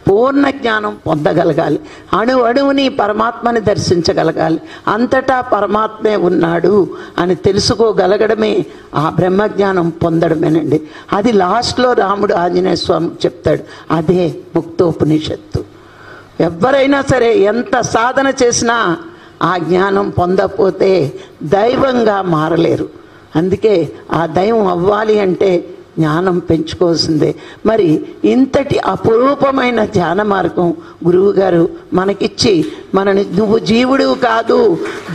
పూర్ణ జ్ఞానం పొందగలగాలి, అణువణువుని పరమాత్మని దర్శించగలగాలి, అంతటా పరమాత్మే ఉన్నాడు అని తెలుసుకోగలగడమే ఆ బ్రహ్మజ్ఞానం పొందడమేనండి. అది లాస్ట్లో రాముడు ఆంజనేయ స్వామికి చెప్తాడు, అదే ముక్తోపనిషత్తు. ఎవరైనా సరే ఎంత సాధన చేసినా ఆ జ్ఞానం పొందకపోతే దైవంగా మారలేరు. అందుకే ఆ దైవం అవ్వాలి అంటే జ్ఞానం పెంచుకోవాల్సిందే. మరి ఇంతటి అపురూపమైన ధ్యాన మార్గం గురువుగారు మనకిచ్చి నువ్వు జీవుడు కాదు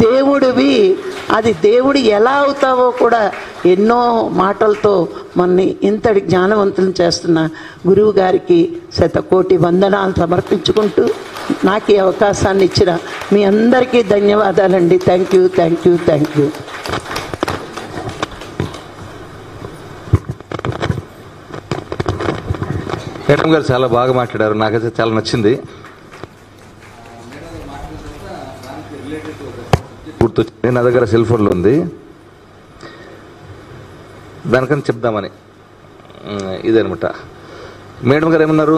దేవుడివి, అది దేవుడు ఎలా అవుతావో కూడా ఎన్నో మాటలతో మనని ఇంతటి జ్ఞానవంతులను చేస్తున్న గురువు గారికి శతకోటి వందనాలు సమర్పించుకుంటూ నాకు ఈ అవకాశాన్ని ఇచ్చిన మీ అందరికీ ధన్యవాదాలండి. Thank you, thank you, thank you. Madam గారు చాలా బాగా మాట్లాడారు, నాకైతే చాలా నచ్చింది. గుర్తొచ్చింది, నా దగ్గర సెల్ ఫోన్లో ఉంది, దానికని చెప్దామని. ఇదనమాట. మేడం గారు ఏమన్నారు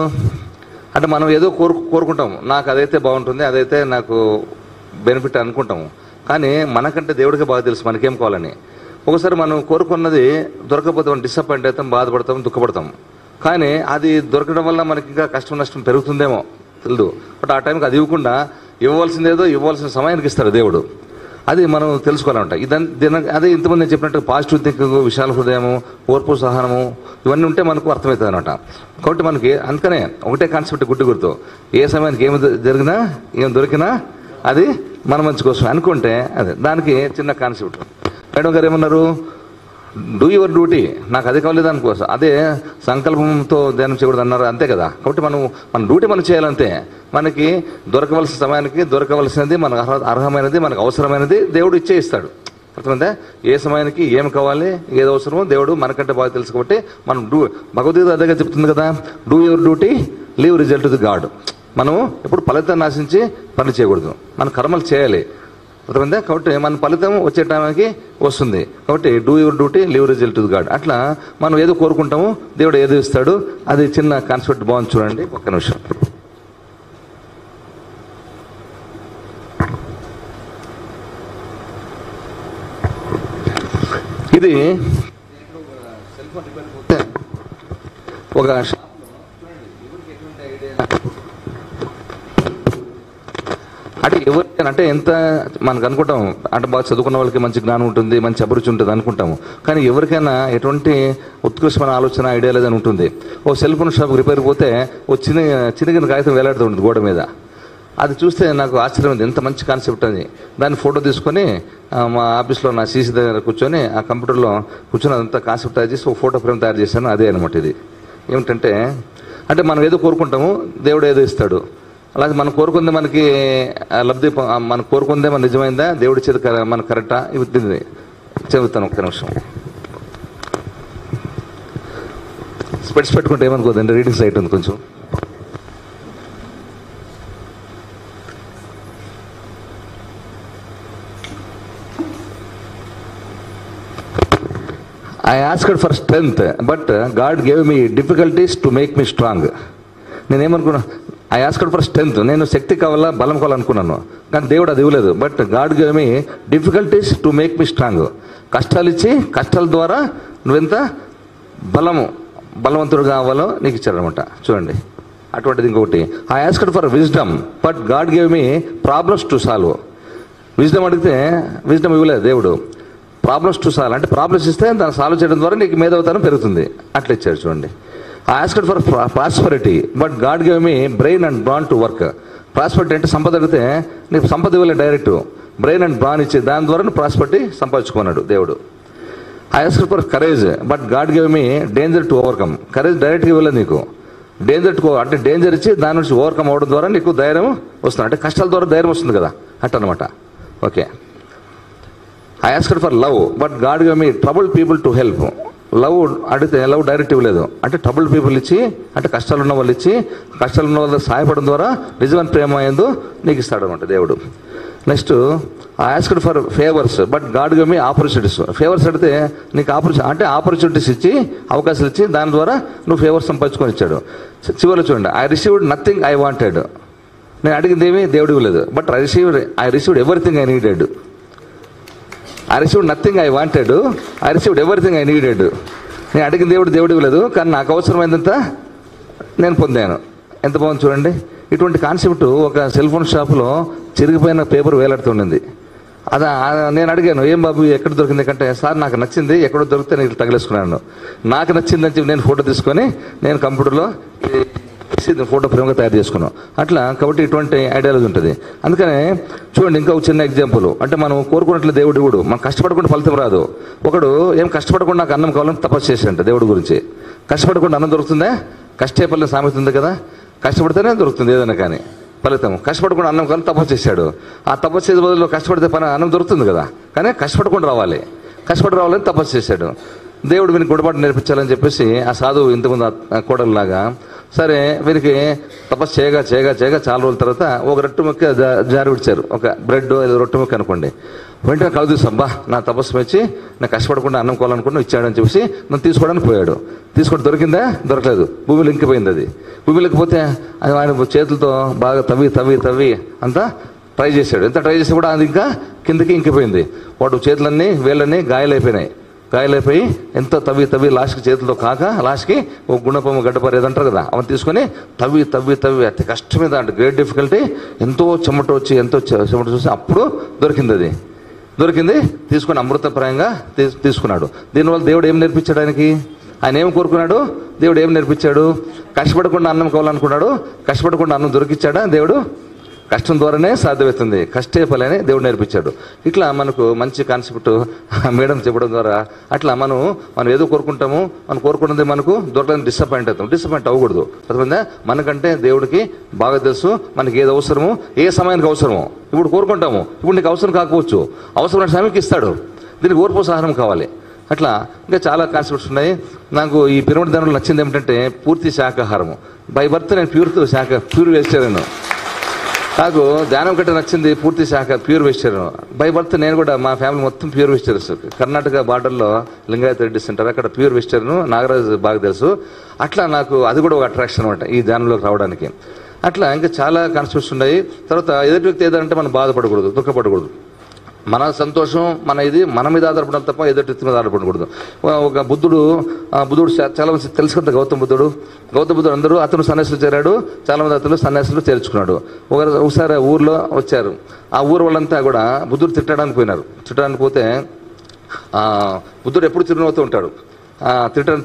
అంటే, మనం ఏదో కోరుకుంటాము, నాకు అదైతే బాగుంటుంది, అదైతే నాకు బెనిఫిట్ అనుకుంటాము. కానీ మనకంటే దేవుడికే బాగా తెలుసు మనకేం కావాలని. ఒకసారి మనం కోరుకున్నది దొరకకపోతే మనం డిసప్పాయింట్ అవుతాం, బాధపడతాం, దుఃఖపడతాం. కానీ అది దొరకడం వల్ల మనకి ఇంకా కష్టం నష్టం పెరుగుతుందేమో తెలియదు. బట్ ఆ టైంకి అది ఇవ్వకుండా ఇవ్వవలసిందేదో ఇవ్వాల్సిన సమయానికి ఇస్తాడు దేవుడు. అది మనం తెలుసుకోవాలంట. అదే ఇంతమంది నేను చెప్పినట్టు పాజిటివ్ థింకింగ్, విశాల హృదయము, ఓర్పు, సహనము ఇవన్నీ ఉంటే మనకు అర్థమవుతుంది అనమాట. కాబట్టి మనకి అందుకనే ఒకటే కాన్సెప్ట్ గుర్తు, ఏ సమయానికి ఏమి జరిగినా ఏం దొరికినా అది మన మంచి కోసం అనుకుంటే అదే దానికి చిన్న కాన్సెప్ట్. మేడం గారు ఏమన్నారు, డూ యువర్ డ్యూటీ, నాకు అది కావాలి దానికోసం, అదే సంకల్పంతో ధ్యానం చేయకూడదు అన్నారు, అంతే కదా. కాబట్టి మన డ్యూటీ మనం చేయాలంతే. మనకి దొరకవలసిన సమయానికి దొరకవలసినది, మనకు అర్హమైనది, మనకు అవసరమైనది దేవుడు ఇచ్చే ఇస్తాడు. అర్థమైందా? ఏ సమయానికి ఏం కావాలి, ఏది అవసరమో దేవుడు మనకంటే బాగా తెలుసు. కాబట్టి మనం భగవద్గీత అదేగా చెప్తుంది కదా, do your duty, leave result the God. మనం ఎప్పుడు ఫలితాన్ని ఆశించి పని చేయకూడదు, మన కర్మలు చేయాలి. అర్థమైందా? కాబట్టి మన ఫలితం వచ్చే టైంకి వస్తుంది. కాబట్టి do your duty, leave result the God. అట్లా మనం ఏదో కోరుకుంటాము, దేవుడు ఏదో ఇస్తాడు. అది చిన్న కాన్సెప్ట్ బాగుంది, చూడండి ఒక్క నిమిషం. ఇది ఒక అంటే ఎవరికైనా ఎంత మనకు అనుకుంటాం అంటే బాగా చదువుకున్న వాళ్ళకి మంచి జ్ఞానం ఉంటుంది, మంచి అభిరుచి ఉంటుంది అనుకుంటాము. కానీ ఎవరికైనా ఎటువంటి ఉత్కృష్టమైన ఆలోచన, ఐడియా లేదని ఉంటుంది. ఓ సెల్ ఫోన్ షాప్కి రిపేర్ పోతే ఓ చిన్న కాగితం వేలాడుతూ ఉంటుంది గోడ మీద. అది చూస్తే నాకు ఆశ్చర్యం ఉంది, ఎంత మంచి కాన్సెప్ట్ అని. దాన్ని ఫోటో తీసుకొని మా ఆఫీస్లో నా సీసీ దగ్గర కూర్చొని ఆ కంప్యూటర్లో కూర్చొని అదంతా కాన్సెప్ట్ తయారు చేసి ఒక ఫోటో ఫ్రేమ్ తయారు చేశాను. అదే అనమాట ఇది. ఏమిటంటే అంటే మనం ఏదో కోరుకుంటాము, దేవుడు ఏదో ఇస్తాడు. అలాగే మనం కోరుకుందే మనకి లబ్ధి, మనం కోరుకుందే మన నిజమైందా, దేవుడి చేతి మన కరెక్టా, ఇవి చెబుతాను. ఒక్క నిమిషం. స్పెట్స్ పెట్టుకుంటే ఏమనుకోదండి, రీడింగ్ సైట్ ఉంది కొంచెం. I asked for strength but God gave me difficulties to make me strong. నేనేమనుకున్నా, ఐ ఆస్క్డ్ ఫర్ స్ట్రెంగ్త్, నేను శక్తి కావాలా బలం కావాలనుకున్నాను, కానీ దేవుడు అది ఇవ్వలేదు. But God gave me difficulties to make me strong. కష్టాలు ఇచ్చి కష్టాల ద్వారా నువ్వెంత బలవంతుడు కావాలో నీకు ఇచ్చారనమాట. చూడండి, అటువంటిది ఇంకొకటి, I asked for wisdom but God gave me problems to solve. Wisdom అడిగితే విజ్డమ్ ఇవ్వలేదు దేవుడు, ప్రాబ్లమ్స్ టు సాల్వ్ అంటే ప్రాబ్లమ్స్ ఇస్తే దాన్ని సాల్వ్ చేయడం ద్వారా నీకు మేధోతనం పెరుగుతుంది, అట్లా ఇచ్చాడు. చూడండి, I asked for prosperity but God gave me brain and bran to work. Prosperity అంటే సంపద అడిగితే నీకు సంపద ఇవ్వలేదు, డైరెక్ట్ బ్రెయిన్ అండ్ బ్రాన్ ఇచ్చి దాని ద్వారా నువ్వు ప్రాస్పరిటీ సంపాదించుకున్నాడు దేవుడు. I asked for courage but God gave me danger to overcome. Courage డైరెక్ట్గా ఇవ్వలేదు నీకు, డేంజర్ టు అంటే డేంజర్ ఇచ్చి దాని నుంచి ఓవర్కమ్ అవ్వడం ద్వారా నీకు ధైర్యం వస్తుంది, అంటే కష్టాల ద్వారా ధైర్యం వస్తుంది కదా, అట్టనమాట. Okay, I asked for love but God gave me troubled people to help. Love అడిగితే లవ్ డైరెక్ట్ ఇవ్వలేదు, అంటే ట్రబుల్డ్ పీపుల్ ఇచ్చి, అంటే కష్టాలు ఉన్న వాళ్ళు ఇచ్చి, కష్టాలు ఉన్న వాళ్ళకి సహాయపడడం ద్వారా నిజమైన ప్రేమ ఏందో నీకు ఇస్తాడు అనమాట దేవుడు. Next, I asked for favours but God gave me opportunities. Favours అడిగితే నీకు ఆపర్చునిటీస్ ఇచ్చి, అవకాశాలు ఇచ్చి దాని ద్వారా నువ్వు ఫేవర్స్ సంపాదించుకొని ఇచ్చాడు. చివరిలో చూడండి, I received nothing I wanted. నేను అడిగింది ఏమీ దేవుడు ఇవ్వలేదు, but I received everything I needed. I received nothing I wanted, I received everything I needed. నేను అడిగిన దేవుడు ఇవ్వలేదు, కానీ నాకు అవసరమైనంత నేను పొందాను. ఎంత బాగుంది చూడండి. ఇటువంటి కాన్సెప్ట్ ఒక సెల్ ఫోన్ షాపులో చిరిగిపోయిన పేపర్ వేలాడుతుండింది. నేను అడిగాను, ఏం బాబు ఎక్కడ దొరికింది కంటే, సార్ నాకు నచ్చింది, ఎక్కడో దొరికితే నేను తగిలేసుకున్నాను. నాకు నచ్చిందని చెప్పి నేను ఫోటో తీసుకొని నేను కంప్యూటర్లో ఫోటో ఫ్రేమ్గా తయారు చేసుకున్నాం. అట్లా కాబట్టి ఇటువంటి ఐడియాలజీ ఉంటుంది. అందుకనే చూడండి, ఇంకా ఒక చిన్న ఎగ్జాంపుల్, అంటే మనం కోరుకున్నట్లు దేవుడు మనం కష్టపడకుండా ఫలితం రాదు. ఒకడు ఏం కష్టపడకుండా నాకు అన్నం కావాలని తపస్సు చేశాడంట దేవుడి గురించి. కష్టపడకుండా అన్నం దొరుకుతుందా? కష్టే ఫలితం సామెత ఉంది కదా, కష్టపడితేనే దొరుకుతుంది ఏదైనా కానీ ఫలితం. కష్టపడకుండా అన్నం కావాలని తపస్సు చేశాడు. ఆ తపస్సు చేసే బదులు కష్టపడితే అన్నం దొరుకుతుంది కదా, కానీ కష్టపడకుండా రావాలని తపస్సు చేశాడు. దేవుడు వీనికి గుడబాటు నేర్పించాలని చెప్పేసి ఆ సాధువు ఇంతకుముందు కోడల్లాగా సరే వీరికి తపస్సు చేయగా చాలా రోజుల తర్వాత ఒక రొట్టె ముక్క జారి విడిచారు, ఒక బ్రెడ్ రొట్టె ముక్క అనుకోండి. వెంటనే కలు తీసాం, నా తపస్సు మెచ్చి నేను కష్టపడకుండా అన్నం కోవాలనుకున్నా ఇచ్చాడని చెప్పేసి నన్ను తీసుకోవడానికి పోయాడు. తీసుకొని దొరికిందా? దొరకలేదు, భూమిలో ఇంకిపోయింది. అది భూమిలో ఇంకిపోతే అది ఆయన చేతులతో బాగా తవ్వి అంతా ట్రై చేశాడు. ఎంత ట్రై చేసి కూడా అది ఇంకా కిందకి ఇంకిపోయింది. వాడు చేతులన్నీ వేళ్ళన్నీ గాయాలైపోయి ఎంతో తవ్వి లాస్ట్కి చేతులతో కాక లాస్ట్కి ఒక గుణపము గడ్డపారు ఏదంటారు కదా, అవన్నీ తీసుకొని తవ్వి అతి కష్టం మీద, అంటే గ్రేట్ డిఫికల్టీ, ఎంతో చెమట చూసి అప్పుడు దొరికింది తీసుకొని అమృతప్రాయంగా తీసుకున్నాడు. దీనివల్ల దేవుడు ఏం నేర్పించాడు ఆయనకి? ఆయన ఏం కోరుకున్నాడు? దేవుడు ఏం నేర్పించాడు? కష్టపడకుండా అన్నం కావాలనుకున్నాడు, కష్టపడకుండా అన్నం దొరికిచ్చాడా దేవుడు? కష్టం ద్వారానే సాధ్యమవుతుంది, కష్టే ఫలని దేవుడు నేర్పించాడు. ఇట్లా మనకు మంచి కాన్సెప్ట్ మేడం చెప్పడం ద్వారా అట్లా మనం ఏదో కోరుకుంటాము, మనం కోరుకున్నది మనకు దొరకదని డిసప్పాయింట్ అవ్వకూడదు. అర్థమైందా? మనకంటే దేవుడికి బాగా తెలుసు మనకి ఏది అవసరమో, ఏ సమయానికి అవసరమో. ఇప్పుడు కోరుకుంటాము, ఇప్పుడు నీకు అవసరం కాకపోవచ్చు, అవసరమైన సమయానికి ఇస్తాడు. దీనికి ఓర్పు సహనం కావాలి. అట్లా ఇంకా చాలా కాన్సెప్ట్స్ ఉన్నాయి. నాకు ఈ పిరమిడ్ ధ్యానంలో నచ్చింది ఏమిటంటే పూర్తి శాకాహారము. బై బర్త్ నేను ప్యూర్ వెజిటేరియన్. నాకు ధ్యానం కంటే నచ్చింది పూర్తి ప్యూర్ వెజిటేరియన్. బై బర్త్ నేను కూడా, మా ఫ్యామిలీ మొత్తం ప్యూర్ వెజిటేరియన్స్. కర్ణాటక బార్డర్లో లింగాయత్ రెడ్డిస్ అంటారు, అక్కడ ప్యూర్ వెజిటేరియన్, నాగరాజు బాగా తెలుసు. అట్లా నాకు అది కూడా ఒక అట్రాక్షన్ అనమాట ఈ ధ్యానంలోకి రావడానికి. అట్లా ఇంకా చాలా కాన్సెప్ట్స్ ఉన్నాయి. తర్వాత ఎదుటి వ్యక్తి ఏదంటే మనం బాధపడకూడదు, దుఃఖపడకూడదు. మన సంతోషం మన మీద ఆధారపడడం తప్ప ఎదుటి వ్యక్తి మీద ఆధారపడకూడదు. ఒక బుద్ధుడు చాలా మంది తెలుసు కదా, గౌతమ బుద్ధుడు అందరూ అతను సన్యాసులు చేరాడు, చాలా మంది అతను సన్యాసులు చేర్చుకున్నాడు. ఒకసారి ఊర్లో వచ్చారు, ఆ ఊరు వాళ్ళంతా కూడా బుద్ధుడు తిట్టడానికి పోయినారు. తిట్టడానికి పోతే బుద్ధుడు ఎప్పుడు చిరునవ్వుతూ ఉంటాడు.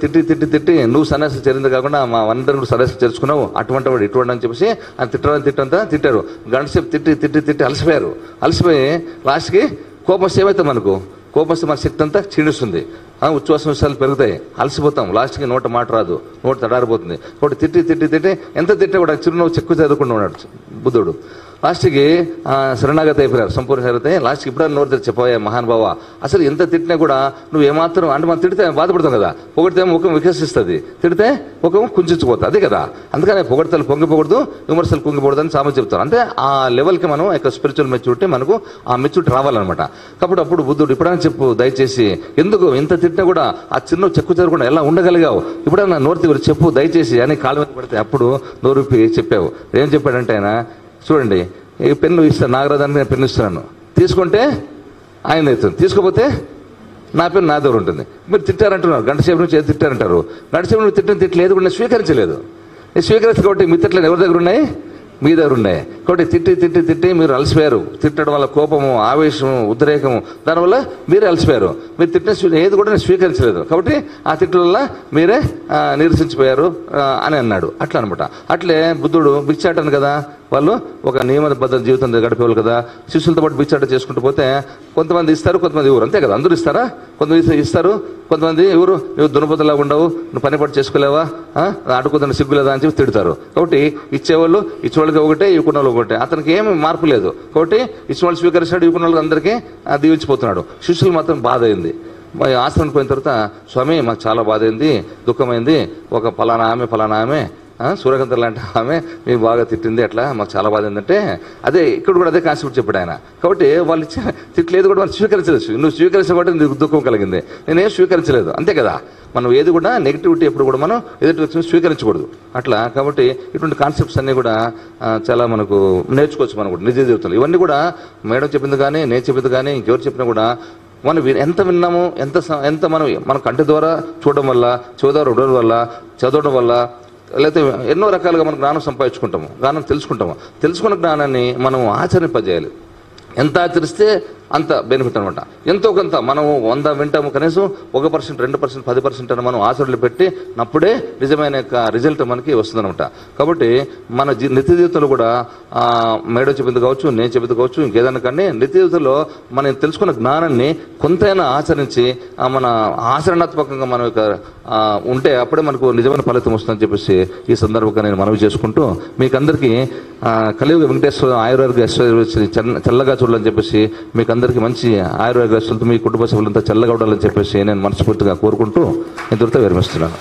తిట్టి నువ్వు సన్యాసి చేరింది కాకుండా మా అందరిని కూడా సన్యాసి చేర్చుకున్నావు, అటువంటి వాడు ఇటువంటి అని చెప్పేసి ఆయన తిట్టారు. గంట సేపు తిట్టి అలసిపోయి లాస్ట్కి కోపం వస్తే ఏమవుతాం, కోపం వస్తే మన శక్తి అంతా క్షీణిస్తుంది, ఉచ్ఛ్వాస విషయాలు పెరుగుతాయి, అలసిపోతాం, లాస్ట్కి నోట మాట రాదు, నోట తడారిపోతుంది. ఒకటి తిట్టి ఎంత తిట్టే కూడా చిరునవ్వు చెక్కు చదువుకుండా ఉన్నాడు బుద్ధుడు. లాస్ట్కి శరణాగతి అయిపోయారు, సంపూర్ణ శరణాగతి. లాస్ట్కి ఇప్పుడు నోరు తెరిచి చెప్పబోయే మహానుభావ, అసలు ఎంత తిట్టినా కూడా నువ్వు ఏమాత్రం అంటే మనం తిడితే బాధపడతాం కదా, పొగిడితే ముఖం వికసిస్తుంది, తిడితే ముఖం కుంచుకుపోతుంది, అదే కదా. అందుకనే పొగడతలు పొంగిపోకూడదు, విమర్శలు కుంగిపోకూడదు అని సామెత చెప్తారు. అంటే ఆ లెవెల్కి మనం యొక్క స్పిరిచువల్ మెచ్యూరిటీ మనకు ఆ మెచ్యూరిటీ రావాలన్నమాట. కాబట్టి అప్పుడు బుద్ధుడు ఇప్పుడైనా చెప్పు దయచేసి, ఎందుకు ఇంత తిట్టినా కూడా ఆ చిన్న చెక్కు చెరకుండా ఎలా ఉండగలిగావు, ఇప్పుడైనా నోరు తిరిగి చెప్పు దయచేసి అని కాలు మీద పడితే అప్పుడు నోరుపి చెప్పావు. ఏం చెప్పాడంటే ఆయన, చూడండి ఈ పెన్ను ఇస్తాను, నాగరాజానికి నేను పెన్ను ఇస్తున్నాను, తీసుకుంటే ఆయన అవుతుంది, తీసుకోపోతే నా పెన్ను నా దగ్గర ఉంటుంది. మీరు తిట్టారంటున్నారు, గంట సేపు నుంచి ఏది తిట్టారంటారు, గంట సేపు నుంచి తిట్టలేదు కూడా నేను స్వీకరించలేదు. నేను స్వీకరించు కాబట్టి మీ తిట్టలేదు ఎవరి దగ్గర ఉన్నాయి, మీ దగ్గర ఉన్నాయి. కాబట్టి తిట్టి తిట్టి తిట్టి మీరు అలసిపోయారు. తిట్టడం వల్ల కోపము, ఆవేశము, ఉద్రేకము, దానివల్ల మీరే అలసిపోయారు. మీరు తిట్టిన ఏది కూడా నేను స్వీకరించలేదు, కాబట్టి ఆ తిట్ల వల్ల మీరే నిరసించిపోయారు అని అన్నాడు. అట్లా అనమాట. అట్లే బుద్ధుడు భిక్షాటను కదా, వాళ్ళు ఒక నియమబద్ధ జీవితం గడిపేవాళ్ళు కదా, శిష్యులతో పాటు భిక్షాట చేసుకుంటూ పోతే కొంతమంది ఇస్తారు, కొంతమంది ఎవరు, అంతే కదా. అందరూ ఇస్తారా? కొంతమంది ఇస్తారు, కొంతమంది ఎవరు, నువ్వు దునపతిలాగా ఉండవు, నువ్వు పని పాటు చేసుకోలేవా, ఆడుకోదని సిగ్గులేదా అని చెప్పి తిడతారు. కాబట్టి ఇచ్చేవాళ్ళు ఇచ్చేవాళ్ళకి ఒకటే, ఇవ్వకున్న వాళ్ళు ఒకటే, అతనికి ఏమి మార్పు లేదు. కాబట్టి ఇచ్చేవాళ్ళు స్వీకరిస్తాడు, ఇవ్వకున్న వాళ్ళకి అందరికీ దీవించిపోతున్నాడు. శిష్యులు మాత్రం బాధ అయింది. ఆశ్రమం పోయిన తర్వాత, స్వామి మాకు చాలా బాధ అయింది, దుఃఖమైంది, ఒక ఫలానా ఆమె సూర్యకాంత లాంటి ఆమె మీకు బాగా తిట్టింది, అట్లా మాకు చాలా బాధ ఏంటంటే, అదే ఇక్కడ కూడా అదే కాన్సెప్ట్ చెప్పాడు ఆయన. కాబట్టి వాళ్ళు ఇచ్చిన తిట్లేదు కూడా మనం స్వీకరించవచ్చు. నువ్వు స్వీకరించిన కాబట్టి నీకు దుఃఖం కలిగింది, నేనేం స్వీకరించలేదు, అంతే కదా. మనం ఏది కూడా నెగిటివిటీ ఎప్పుడు కూడా మనం ఎదుటి స్వీకరించకూడదు అట్లా. కాబట్టి ఇటువంటి కాన్సెప్ట్స్ అన్నీ కూడా చాలా మనకు నేర్చుకోవచ్చు మనం కూడా నిజ జీవితంలో. ఇవన్నీ కూడా మేడం చెప్పింది కానీ, నేను చెప్పింది కానీ, ఇంకెవరు చెప్పినా కూడా మనం ఎంత విన్నాము, ఎంత మన కంటి ద్వారా చూడడం వల్ల, చెవి ద్వారా ఉండడం వల్ల, చదవడం వల్ల, లేకపోతే ఎన్నో రకాలుగా మనం జ్ఞానం సంపాదించుకుంటాము, జ్ఞానం తెలుసుకున్న జ్ఞానాన్ని మనం ఆచరింపజేయాలి. ఎంత ఆచరిస్తే అంత బెనిఫిట్ అనమాట. ఎంతో కొంత మనం 100 వింటాము, కనీసం 1%, 2%, 10% అని మనం ఆచరణలు పెట్టి అప్పుడే నిజమైన రిజల్ట్ మనకి వస్తుందన్నమాట. కాబట్టి మన నిత్య జీవితంలో కూడా మేడం చెప్పింది కావచ్చు, నేను చెప్పింది కావచ్చు, ఇంకేదైనా కానీ నిత్య జీవితంలో మనం తెలుసుకున్న జ్ఞానాన్ని కొంతైనా ఆచరించి మన ఆచరణాత్మకంగా మనం ఉంటే అప్పుడే మనకు నిజమైన ఫలితం వస్తుందని చెప్పేసి ఈ సందర్భంగా నేను మనవి చేసుకుంటూ, మీకు అందరికీ కలియుగ వెంకటేశ్వర ఆయుర్వేద చల్లగా చూడాలని చెప్పేసి, మీకు అందరికీ మంచి ఆయుర్వేద మీ కుటుంబ సభ్యులంతా చల్లగా ఉండాలని చెప్పేసి నేను మనస్ఫూర్తిగా కోరుకుంటూ ఇంతటితో విరమిస్తున్నాను.